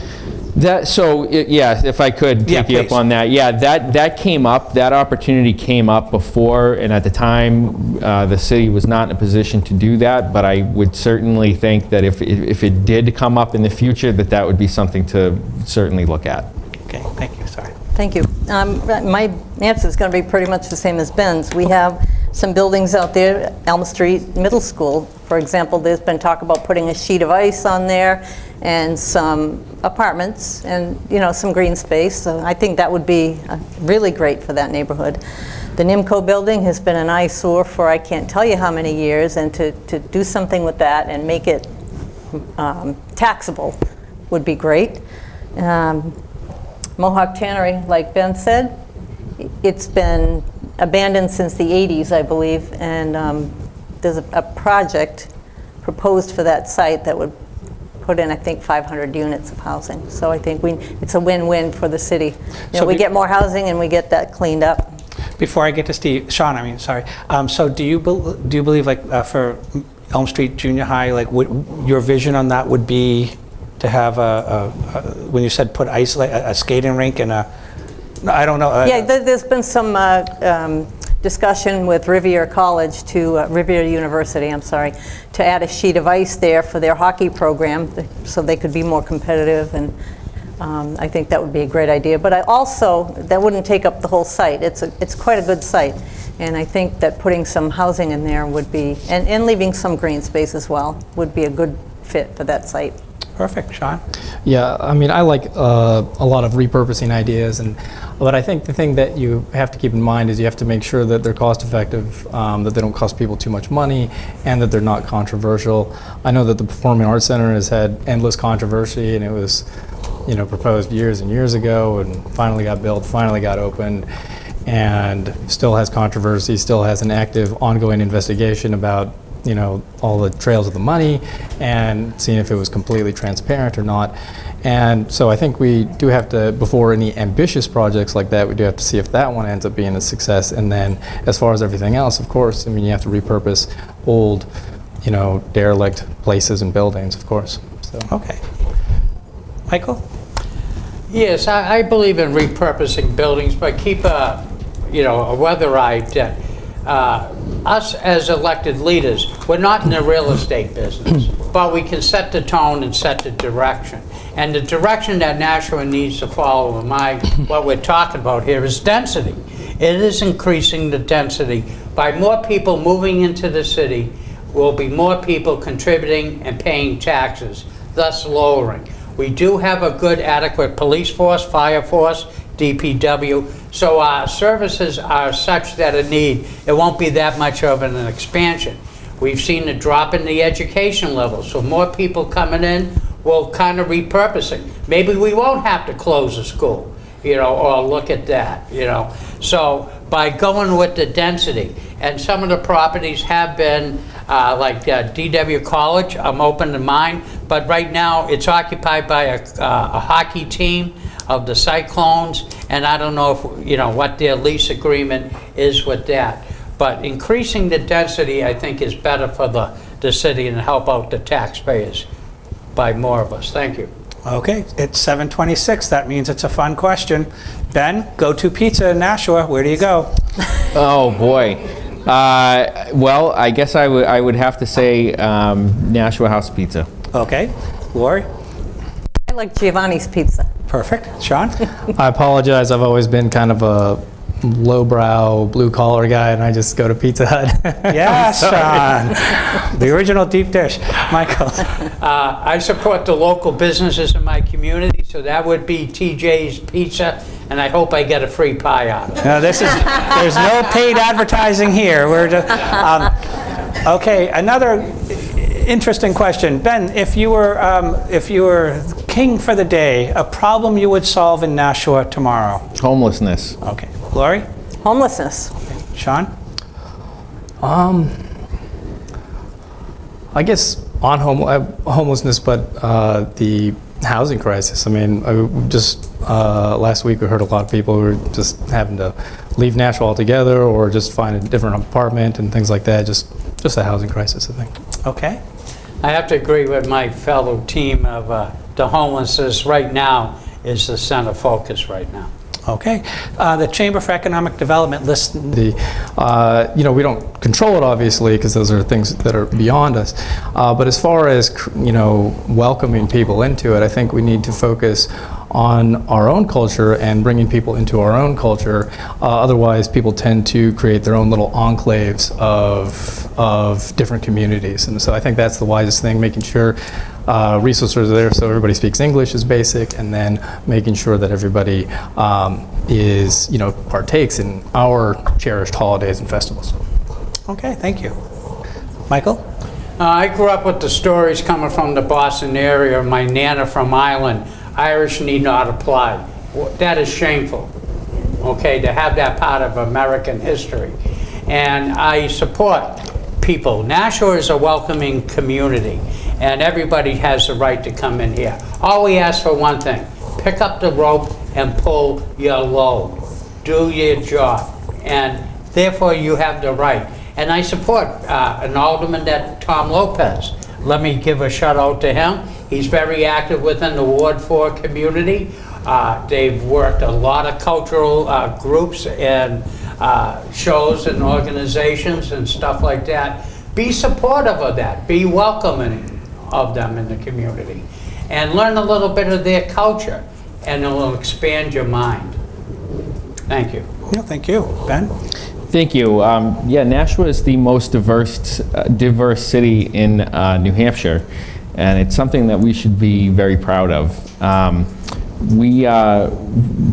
Yeah, if I could take you up on that. Yeah, that came up, that opportunity came up before, and at the time, the city was not in a position to do that, but I would certainly think that if it did come up in the future, that would be something to certainly look at. Okay, thank you, sorry. Thank you. My answer is going to be pretty much the same as Ben's. We have some buildings out there, Elm Street Middle School, for example. There's been talk about putting a sheet of ice on there and some apartments and, some green space. So I think that would be really great for that neighborhood. The Nimco building has been an eyesore for I can't tell you how many years, and to do something with that and make it taxable would be great. Mohawk Tannery, like Ben said, it's been abandoned since the 80s, I believe, and there's a project proposed for that site that would put in, I think, 500 units of housing. So I think it's a win-win for the city. We get more housing and we get that cleaned up. Before I get to Sean, sorry. So do you believe, for Elm Street Junior High, your vision on that would be to have when you said put ice, a skating rink and I don't know. Yeah, there's been some discussion with Rivier University, to add a sheet of ice there for their hockey program so they could be more competitive, and I think that would be a great idea. But that wouldn't take up the whole site. It's quite a good site, and I think that putting some housing in there would be, and leaving some green space as well, would be a good fit for that site. Perfect. Sean? Yeah, I like a lot of repurposing ideas, but I think the thing that you have to keep in mind is you have to make sure that they're cost effective, that they don't cost people too much money, and that they're not controversial. I know that the Performing Arts Center has had endless controversy, and it was proposed years and years ago, and finally got built, finally got opened, and still has controversy, still has an active ongoing investigation about all the trails of the money and seeing if it was completely transparent or not. And so I think we do have to, before any ambitious projects like that, we do have to see if that one ends up being a success. And then as far as everything else, of course, you have to repurpose old, derelict places and buildings, of course. So. Okay. Michael? Yes, I believe in repurposing buildings, but keep a weather-eyed. Us as elected leaders, we're not in the real estate business, but we can set the tone and set the direction. And the direction that Nashua needs to follow, what we're talking about here, is density. It is increasing the density. By more people moving into the city, will be more people contributing and paying taxes, thus lowering. We do have a good, adequate police force, fire force, DPW, so our services are such that a need, it won't be that much of an expansion. We've seen a drop in the education level, so more people coming in will kind of repurposing. Maybe we won't have to close a school. or look at that, So by going with the density, and some of the properties have been, like DW College, I'm open to mine, but right now it's occupied by a hockey team of the Cyclones, and I don't know if, what their lease agreement is with that. But increasing the density, I think, is better for the city and help out the taxpayers by more of us. Thank you. Okay, it's 7:26. That means it's a fun question. Ben, go-to pizza in Nashua. Where do you go? Oh, boy. Well, I guess I would have to say Nashua House Pizza. Okay. Lori? I like Giovanni's Pizza. Perfect. Sean? I apologize. I've always been kind of a lowbrow, blue-collar guy, and I just go to Pizza Hut. Yeah, Sean. The original deep dish. Michael? I support the local businesses in my community, so that would be TJ's Pizza, and I hope I get a free pie out of it. No, there's no paid advertising here. We're just, okay, another interesting question. Ben, if you were king for the day, a problem you would solve in Nashua tomorrow? Homelessness. Okay. Lori? Homelessness. Sean? I guess on homelessness, but the housing crisis. I mean, just last week we heard a lot of people who were just having to leave Nashua altogether or just find a different apartment and things like that. Just a housing crisis, I think. Okay. I have to agree with my fellow team of the homelessness right now is the center focus right now. Okay. The Chamber for Economic Development lists. We don't control it, obviously, because those are things that are beyond us. But as far as, welcoming people into it, I think we need to focus on our own culture and bringing people into our own culture. Otherwise, people tend to create their own little enclaves of different communities. And so I think that's the wisest thing, making sure resources are there so everybody speaks English is basic, and then making sure that everybody partakes in our cherished holidays and festivals. Okay, thank you. Michael? I grew up with the stories coming from the Boston area. My nana from Ireland, Irish need not apply. That is shameful, okay, to have that part of American history. And I support people. Nashua is a welcoming community, and everybody has the right to come in here. All we ask for one thing: pick up the rope and pull your load. Do your job, and therefore you have the right. And I support an alderman, that Tom Lopez. Let me give a shout out to him. He's very active within the Ward 4 community. They've worked a lot of cultural groups and shows and organizations and stuff like that. Be supportive of that. Be welcoming of them in the community. And learn a little bit of their culture, and it will expand your mind. Thank you. Yeah, thank you. Ben? Thank you. Nashua is the most diverse city in New Hampshire, and it's something that we should be very proud of. We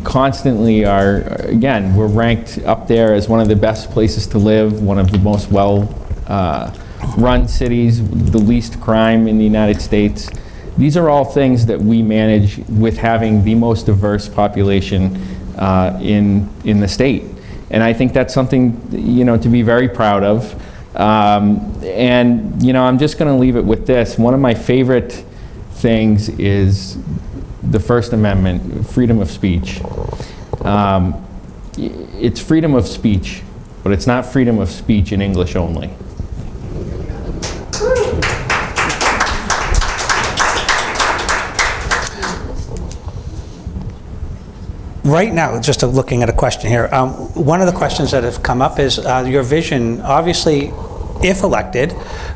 constantly are, again, we're ranked up there as one of the best places to live, one of the most well-run cities, the least crime in the United States. These are all things that we manage with having the most diverse population in the state. And I think that's something, to be very proud of. I'm just going to leave it with this. One of my favorite things is the First Amendment, freedom of speech. It's freedom of speech, but it's not freedom of speech in English only. Right now, just looking at a question here, one of the questions that have come up is your vision. Obviously, if elected,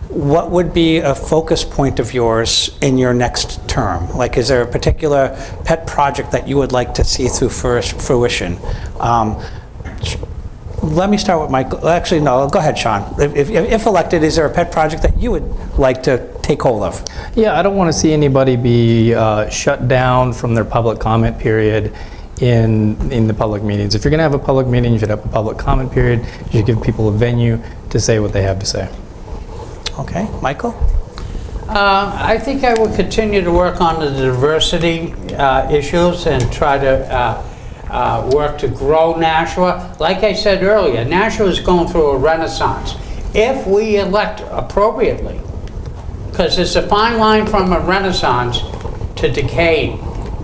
what would be a focus point of yours in your next term? Like, is there a particular pet project that you would like to see through fruition? Let me start with Michael. Actually, no, go ahead, Sean. If elected, is there a pet project that you would like to take hold of? Yeah, I don't want to see anybody be shut down from their public comment period in the public meetings. If you're going to have a public meeting, you should have a public comment period. You should give people a venue to say what they have to say. Okay, Michael? I think I will continue to work on the diversity issues and try to work to grow Nashua. Like I said earlier, Nashua is going through a renaissance. If we elect appropriately, because it's a fine line from a renaissance to decaying,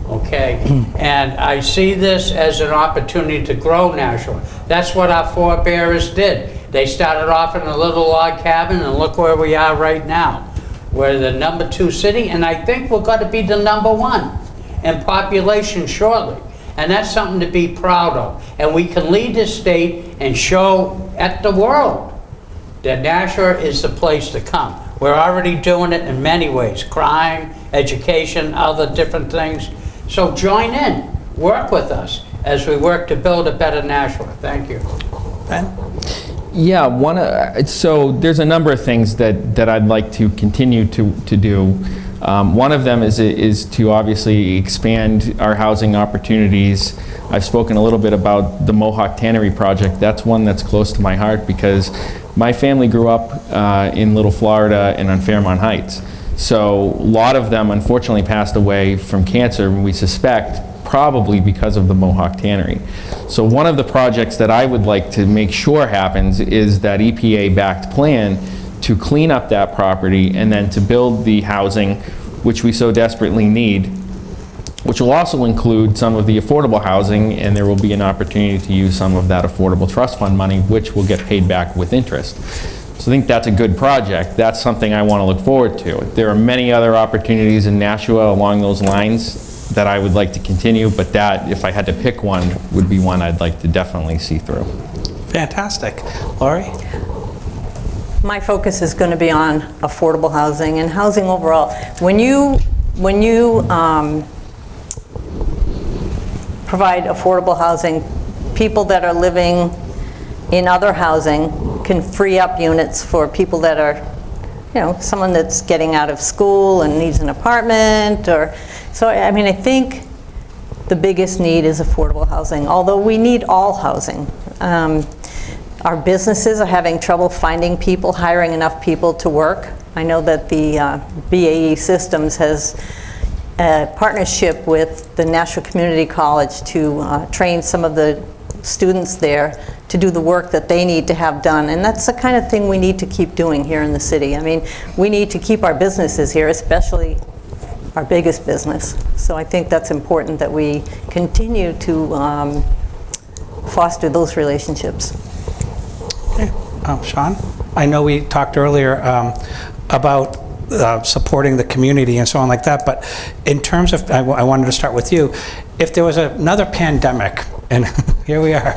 okay? And I see this as an opportunity to grow Nashua. That's what our forebears did. They started off in a little log cabin, and look where we are right now. We're the #2 city, and I think we're going to be the #1 in population shortly. And that's something to be proud of. And we can lead this state and show at the world that Nashua is the place to come. We're already doing it in many ways: crime, education, other different things. So join in, work with us as we work to build a better Nashua. Thank you. Ben? Yeah, so there's a number of things that I'd like to continue to do. One of them is to obviously expand our housing opportunities. I've spoken a little bit about the Mohawk Tannery project. That's one that's close to my heart because my family grew up in Little Florida and on Fairmont Heights. So a lot of them unfortunately passed away from cancer, and we suspect probably because of the Mohawk Tannery. So one of the projects that I would like to make sure happens is that EPA-backed plan to clean up that property and then to build the housing which we so desperately need, which will also include some of the affordable housing, and there will be an opportunity to use some of that affordable trust fund money, which will get paid back with interest. So I think that's a good project. That's something I want to look forward to. There are many other opportunities in Nashua along those lines that I would like to continue, but that, if I had to pick one, would be one I'd like to definitely see through. Fantastic. Lori? My focus is going to be on affordable housing and housing overall. When you provide affordable housing, people that are living in other housing can free up units for people that are, you know, someone that's getting out of school and needs an apartment, or so. I mean, I think the biggest need is affordable housing, although we need all housing. Our businesses are having trouble finding people, hiring enough people to work. I know that the BAE Systems has a partnership with the Nashua Community College to train some of the students there to do the work that they need to have done. And that's the kind of thing we need to keep doing here in the city. I mean, we need to keep our businesses here, especially our biggest business. So I think that's important that we continue to foster those relationships. Okay. Sean? I know we talked earlier about supporting the community and so on like that, but in terms of, I wanted to start with you. If there was another pandemic, and here we are,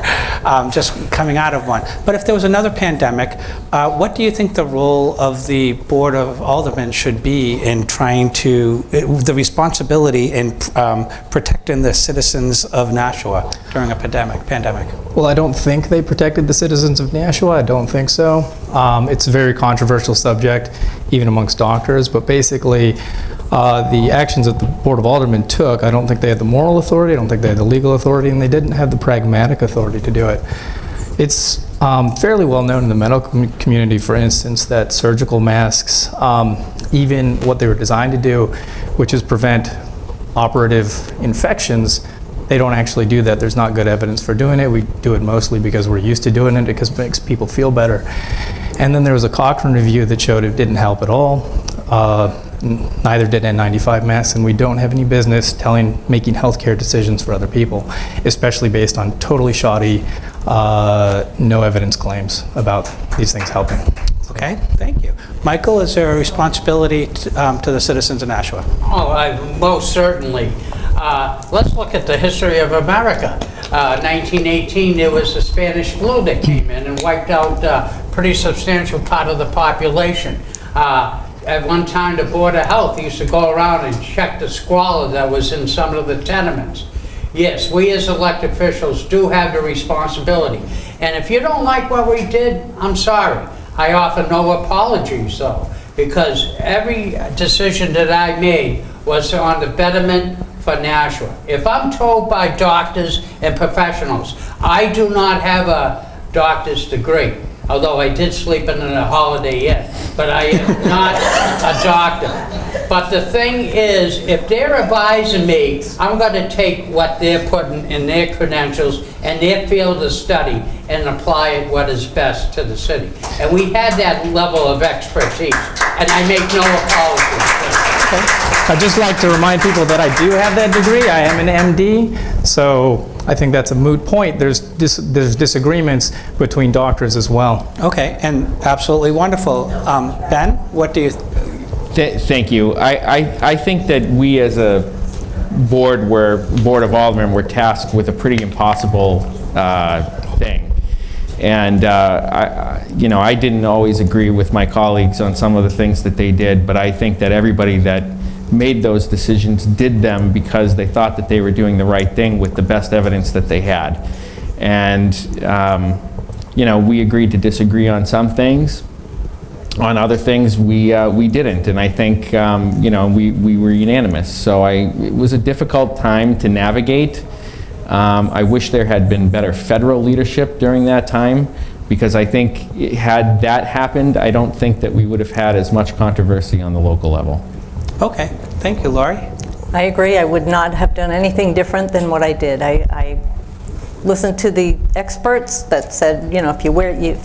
just coming out of one, but if there was another pandemic, what do you think the role of the Board of Aldermen should be in trying to, the responsibility in protecting the citizens of Nashua during a pandemic? Well, I don't think they protected the citizens of Nashua. I don't think so. It's a very controversial subject, even amongst doctors, but basically the actions that the Board of Aldermen took, I don't think they had the moral authority, I don't think they had the legal authority, and they didn't have the pragmatic authority to do it. It's fairly well known in the medical community, for instance, that surgical masks, even what they were designed to do, which is prevent operative infections, they don't actually do that. There's not good evidence for doing it. We do it mostly because we're used to doing it, because it makes people feel better. And then there was a Cochrane review that showed it didn't help at all. Neither did N95 masks, and we don't have any business making healthcare decisions for other people, especially based on totally shoddy, no evidence claims about these things helping. Okay, thank you. Michael, is there a responsibility to the citizens of Nashua? Oh, most certainly. Let's look at the history of America. 1918, there was the Spanish flu that came in and wiped out a pretty substantial part of the population. At one time, the Board of Health used to go around and check the squalor that was in some of the tenements. Yes, we as elected officials do have the responsibility. And if you don't like what we did, I'm sorry. I offer no apologies, though, because every decision that I made was on the betterment for Nashua. If I'm told by doctors and professionals, I do not have a doctor's degree, although I did sleep in a Holiday Inn, but I am not a doctor. But the thing is, if they're advising me, I'm going to take what they're putting in their credentials and their field of study and apply it what is best to the city. And we had that level of expertise, and I make no apologies. I'd just like to remind people that I do have that degree. I am an MD, so I think that's a moot point. There's disagreements between doctors as well. Okay, and absolutely wonderful. Ben, what do you? Thank you. I think that we as a board of Aldermen were tasked with a pretty impossible thing. And I didn't always agree with my colleagues on some of the things that they did, but I think that everybody that made those decisions did them because they thought that they were doing the right thing with the best evidence that they had. And we agreed to disagree on some things. On other things, we didn't, and I think we were unanimous. So it was a difficult time to navigate. I wish there had been better federal leadership during that time, because I think had that happened, I don't think that we would have had as much controversy on the local level. Okay, thank you, Laurie. I agree. I would not have done anything different than what I did. I listened to the experts that said, if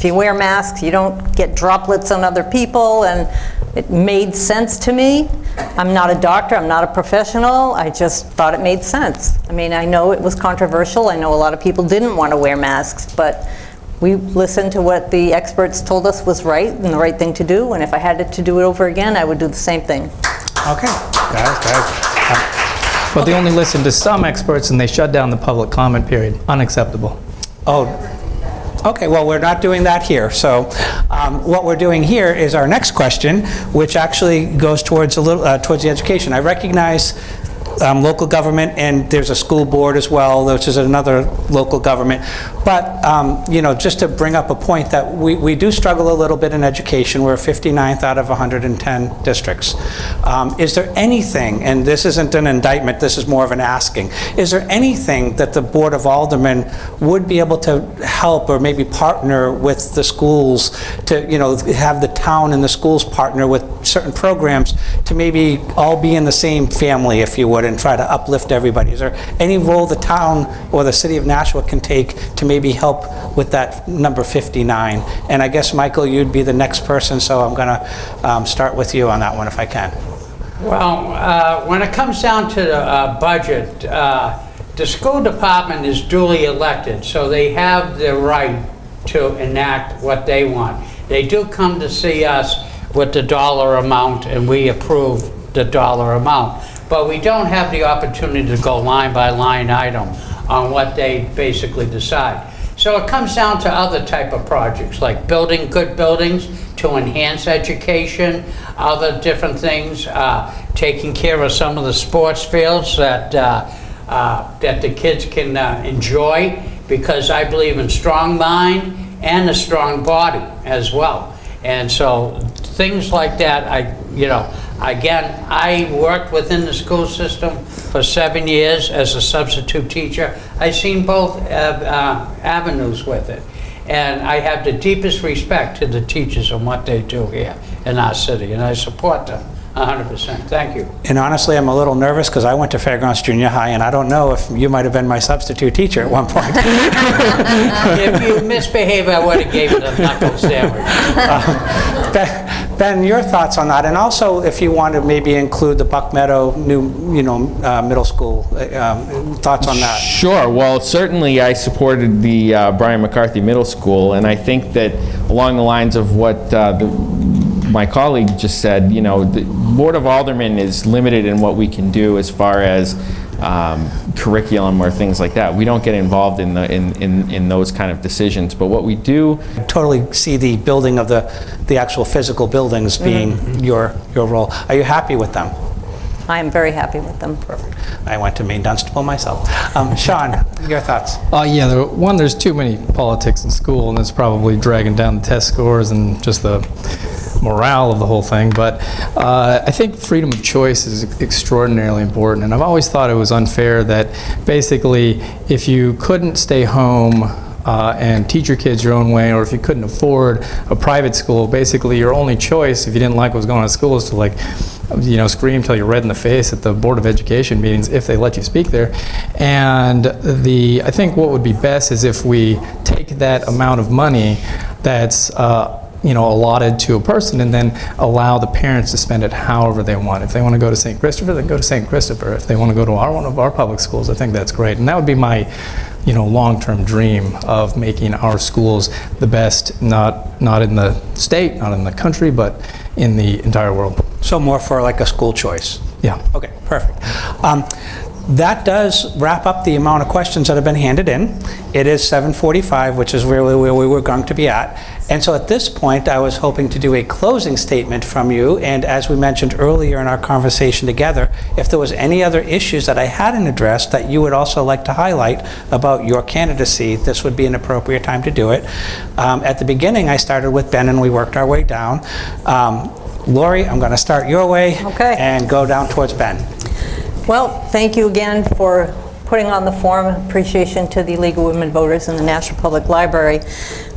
you wear masks, you don't get droplets on other people, and it made sense to me. I'm not a doctor, I'm not a professional, I just thought it made sense. I mean, I know it was controversial, I know a lot of people didn't want to wear masks, but we listened to what the experts told us was right and the right thing to do, and if I had to do it over again, I would do the same thing. Okay, guys. But they only listened to some experts and they shut down the public comment period. Unacceptable. Oh, okay, well, we're not doing that here. So what we're doing here is our next question, which actually goes towards towards the education. I recognize local government, and there's a school board as well, which is another local government. But just to bring up a point that we do struggle a little bit in education. We're 59th out of 110 districts. Is there anything, and this isn't an indictment, this is more of an asking, is there anything that the Board of Aldermen would be able to help or maybe partner with the schools to, have the town and the schools partner with certain programs to maybe all be in the same family, if you would, and try to uplift everybody? Is there any role the town or the city of Nashua can take to maybe help with that number 59? And I guess, Michael, you'd be the next person, so I'm going to start with you on that one if I can. Well, when it comes down to the budget, the school department is duly elected, so they have the right to enact what they want. They do come to see us with the dollar amount, and we approve the dollar amount. But we don't have the opportunity to go line by line item on what they basically decide. So it comes down to other type of projects, like building good buildings to enhance education, other different things, taking care of some of the sports fields that the kids can enjoy, because I believe in strong mind and a strong body as well. And so things like that, again, I worked within the school system for 7 years as a substitute teacher. I've seen both avenues with it. And I have the deepest respect to the teachers and what they do here in our city, and I support them 100%. Thank you. And honestly, I'm a little nervous because I went to Fairgrounds Junior High, and I don't know if you might have been my substitute teacher at one point. If you misbehave, I would have gave it a knuckle sandwich. Ben, your thoughts on that, and also if you want to maybe include the Buck Meadow new, middle school, thoughts on that? Sure. Well, certainly I supported the Brian McCarthy Middle School, and I think that along the lines of what my colleague just said, the Board of Aldermen is limited in what we can do as far as curriculum or things like that. We don't get involved in those kind of decisions, but what we do... I totally see the building of the actual physical buildings being your role. Are you happy with them? I am very happy with them. Perfect. I went to Maine Dunstable myself. Sean, your thoughts? There's too many politics in school, and it's probably dragging down the test scores and just the morale of the whole thing. But I think freedom of choice is extraordinarily important, and I've always thought it was unfair that basically if you couldn't stay home and teach your kids your own way, or if you couldn't afford a private school, basically your only choice, if you didn't like what was going on in school, is to like, scream till you're red in the face at the Board of Education meetings if they let you speak there. And I think what would be best is if we take that amount of money that's allotted to a person, and then allow the parents to spend it however they want. If they want to go to St. Christopher, then go to St. Christopher. If they want to go to one of our public schools, I think that's great. And that would be my long-term dream of making our schools the best, not in the state, not in the country, but in the entire world. So more for like a school choice? Yeah. Okay, perfect. That does wrap up the amount of questions that have been handed in. It is 7:45, which is really where we were going to be at. And so at this point, I was hoping to do a closing statement from you. And as we mentioned earlier in our conversation together, if there was any other issues that I hadn't addressed that you would also like to highlight about your candidacy, this would be an appropriate time to do it. At the beginning, I started with Ben and we worked our way down. Lori, I'm going to start your way and go down towards Ben. Well, thank you again for putting on the forum. Appreciation to the League of Women Voters and the National Public Library.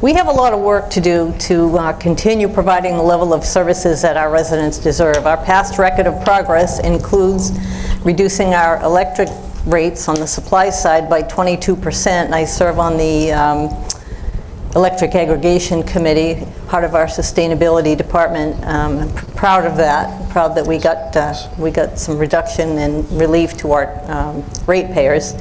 We have a lot of work to do to continue providing the level of services that our residents deserve. Our past record of progress includes reducing our electric rates on the supply side by 22%. I serve on the Electric Aggregation Committee, part of our sustainability department. I'm proud of that. Proud that we got some reduction and relief to our ratepayers.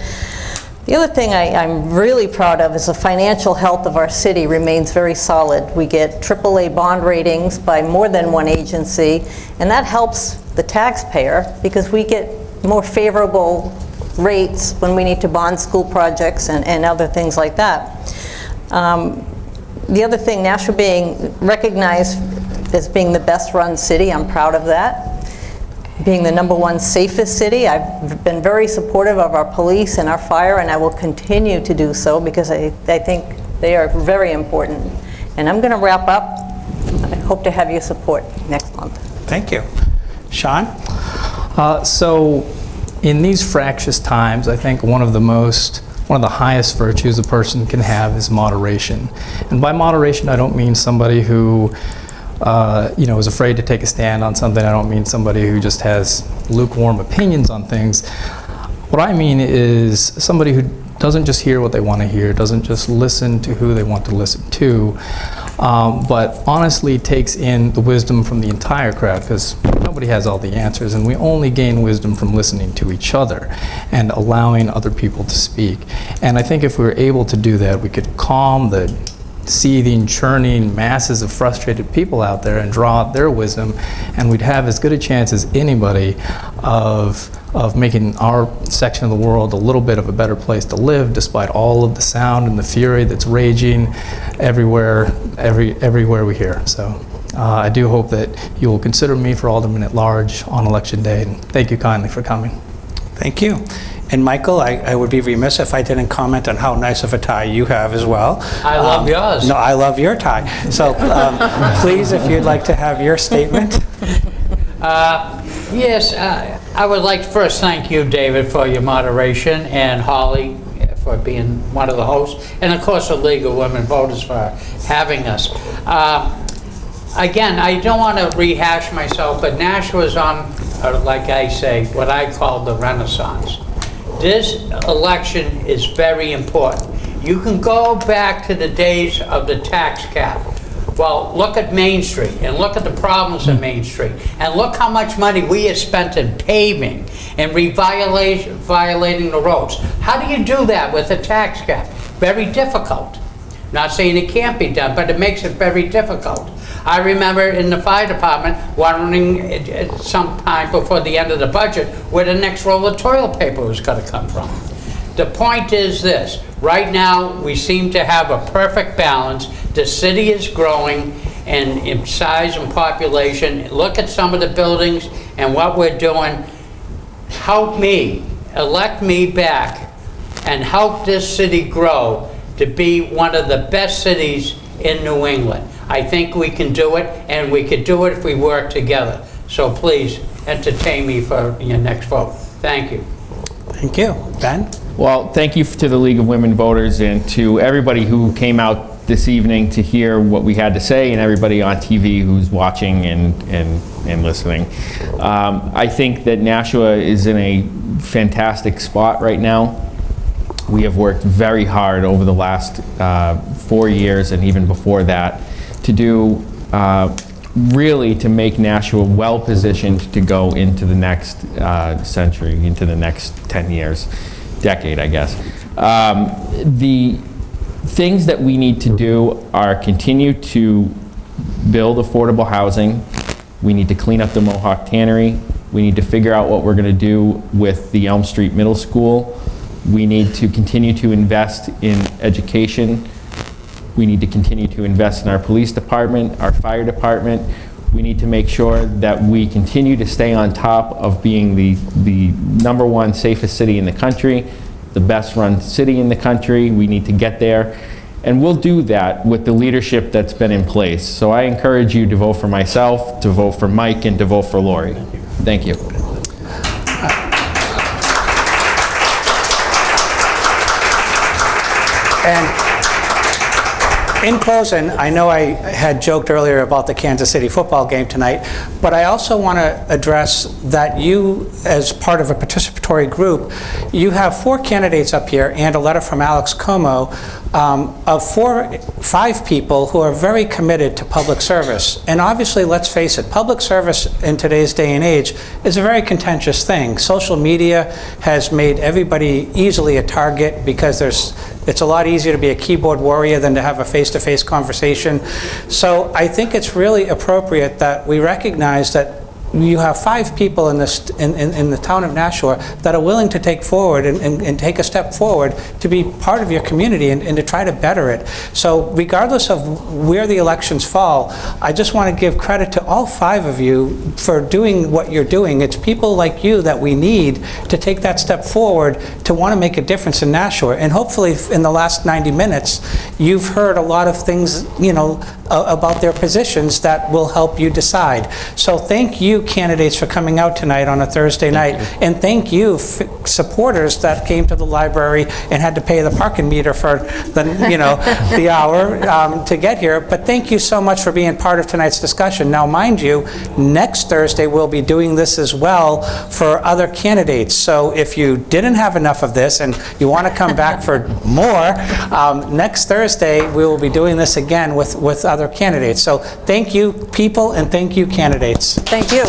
The other thing I'm really proud of is the financial health of our city remains very solid. We get AAA bond ratings by more than one agency, and that helps the taxpayer because we get more favorable rates when we need to bond school projects and other things like that. The other thing, Nashua being recognized as being the best run city, I'm proud of that. Being the #1 safest city, I've been very supportive of our police and our fire, and I will continue to do so because I think they are very important. And I'm going to wrap up. I hope to have your support next month. Thank you. Sean? So in these fractious times, I think one of the highest virtues a person can have is moderation. And by moderation, I don't mean somebody who is afraid to take a stand on something. I don't mean somebody who just has lukewarm opinions on things. What I mean is somebody who doesn't just hear what they want to hear, doesn't just listen to who they want to listen to, but honestly takes in the wisdom from the entire crowd, because nobody has all the answers, and we only gain wisdom from listening to each other and allowing other people to speak. And I think if we were able to do that, we could calm the seething, churning masses of frustrated people out there and draw out their wisdom, and we'd have as good a chance as anybody of making our section of the world a little bit of a better place to live, despite all of the sound and the fury that's raging everywhere we hear. So I do hope that you will consider me for Alderman at Large on Election Day, and thank you kindly for coming. Thank you. And Michael, I would be remiss if I didn't comment on how nice of a tie you have as well. I love yours. No, I love your tie. So please, if you'd like to have your statement. Yes, I would like to first thank you, David, for your moderation, and Holly for being one of the hosts, and of course the League of Women Voters for having us. Again, I don't want to rehash myself, but Nashua's on, like I say, what I call the Renaissance. This election is very important. You can go back to the days of the tax cap. Well, look at Main Street and look at the problems in Main Street, and look how much money we have spent in paving and violating the roads. How do you do that with a tax cap? Very difficult. Not saying it can't be done, but it makes it very difficult. I remember in the fire department wondering sometime before the end of the budget where the next roll of toilet paper was going to come from. The point is this: right now we seem to have a perfect balance. The city is growing in size and population. Look at some of the buildings and what we're doing. Help me, elect me back, and help this city grow to be one of the best cities in New England. I think we can do it, and we could do it if we work together. So please entertain me for your next vote. Thank you. Thank you. Ben? Well, thank you to the League of Women Voters and to everybody who came out this evening to hear what we had to say, and everybody on TV who's watching and listening. I think that Nashua is in a fantastic spot right now. We have worked very hard over the last 4 years and even before that to do really to make Nashua well positioned to go into the next century, into the next 10 years, decade, I guess. The things that we need to do are continue to build affordable housing. We need to clean up the Mohawk Tannery. We need to figure out what we're going to do with the Elm Street Middle School. We need to continue to invest in education. We need to continue to invest in our police department, our fire department. We need to make sure that we continue to stay on top of being the #1 safest city in the country, the best run city in the country. We need to get there. And we'll do that with the leadership that's been in place. So I encourage you to vote for myself, to vote for Mike, and to vote for Lori. Thank you. And in closing, I know I had joked earlier about the Kansas City football game tonight, but I also want to address that you, as part of a participatory group, you have 4 candidates up here and a letter from Alex Como of 5 people who are very committed to public service. And obviously, let's face it, public service in today's day and age is a very contentious thing. Social media has made everybody easily a target because it's a lot easier to be a keyboard warrior than to have a face-to-face conversation. So I think it's really appropriate that we recognize that you have 5 people in the town of Nashua that are willing to take forward and take a step forward to be part of your community and to try to better it. So regardless of where the elections fall, I just want to give credit to all 5 of you for doing what you're doing. It's people like you that we need to take that step forward to want to make a difference in Nashua. And hopefully in the last 90 minutes, you've heard a lot of things, about their positions that will help you decide. So thank you, candidates, for coming out tonight on a Thursday night. And thank you, supporters that came to the library and had to pay the parking meter for the hour to get here. But thank you so much for being part of tonight's discussion. Now, mind you, next Thursday we'll be doing this as well for other candidates. So if you didn't have enough of this and you want to come back for more, next Thursday we will be doing this again with other candidates. So thank you, people, and thank you, candidates. Thank you.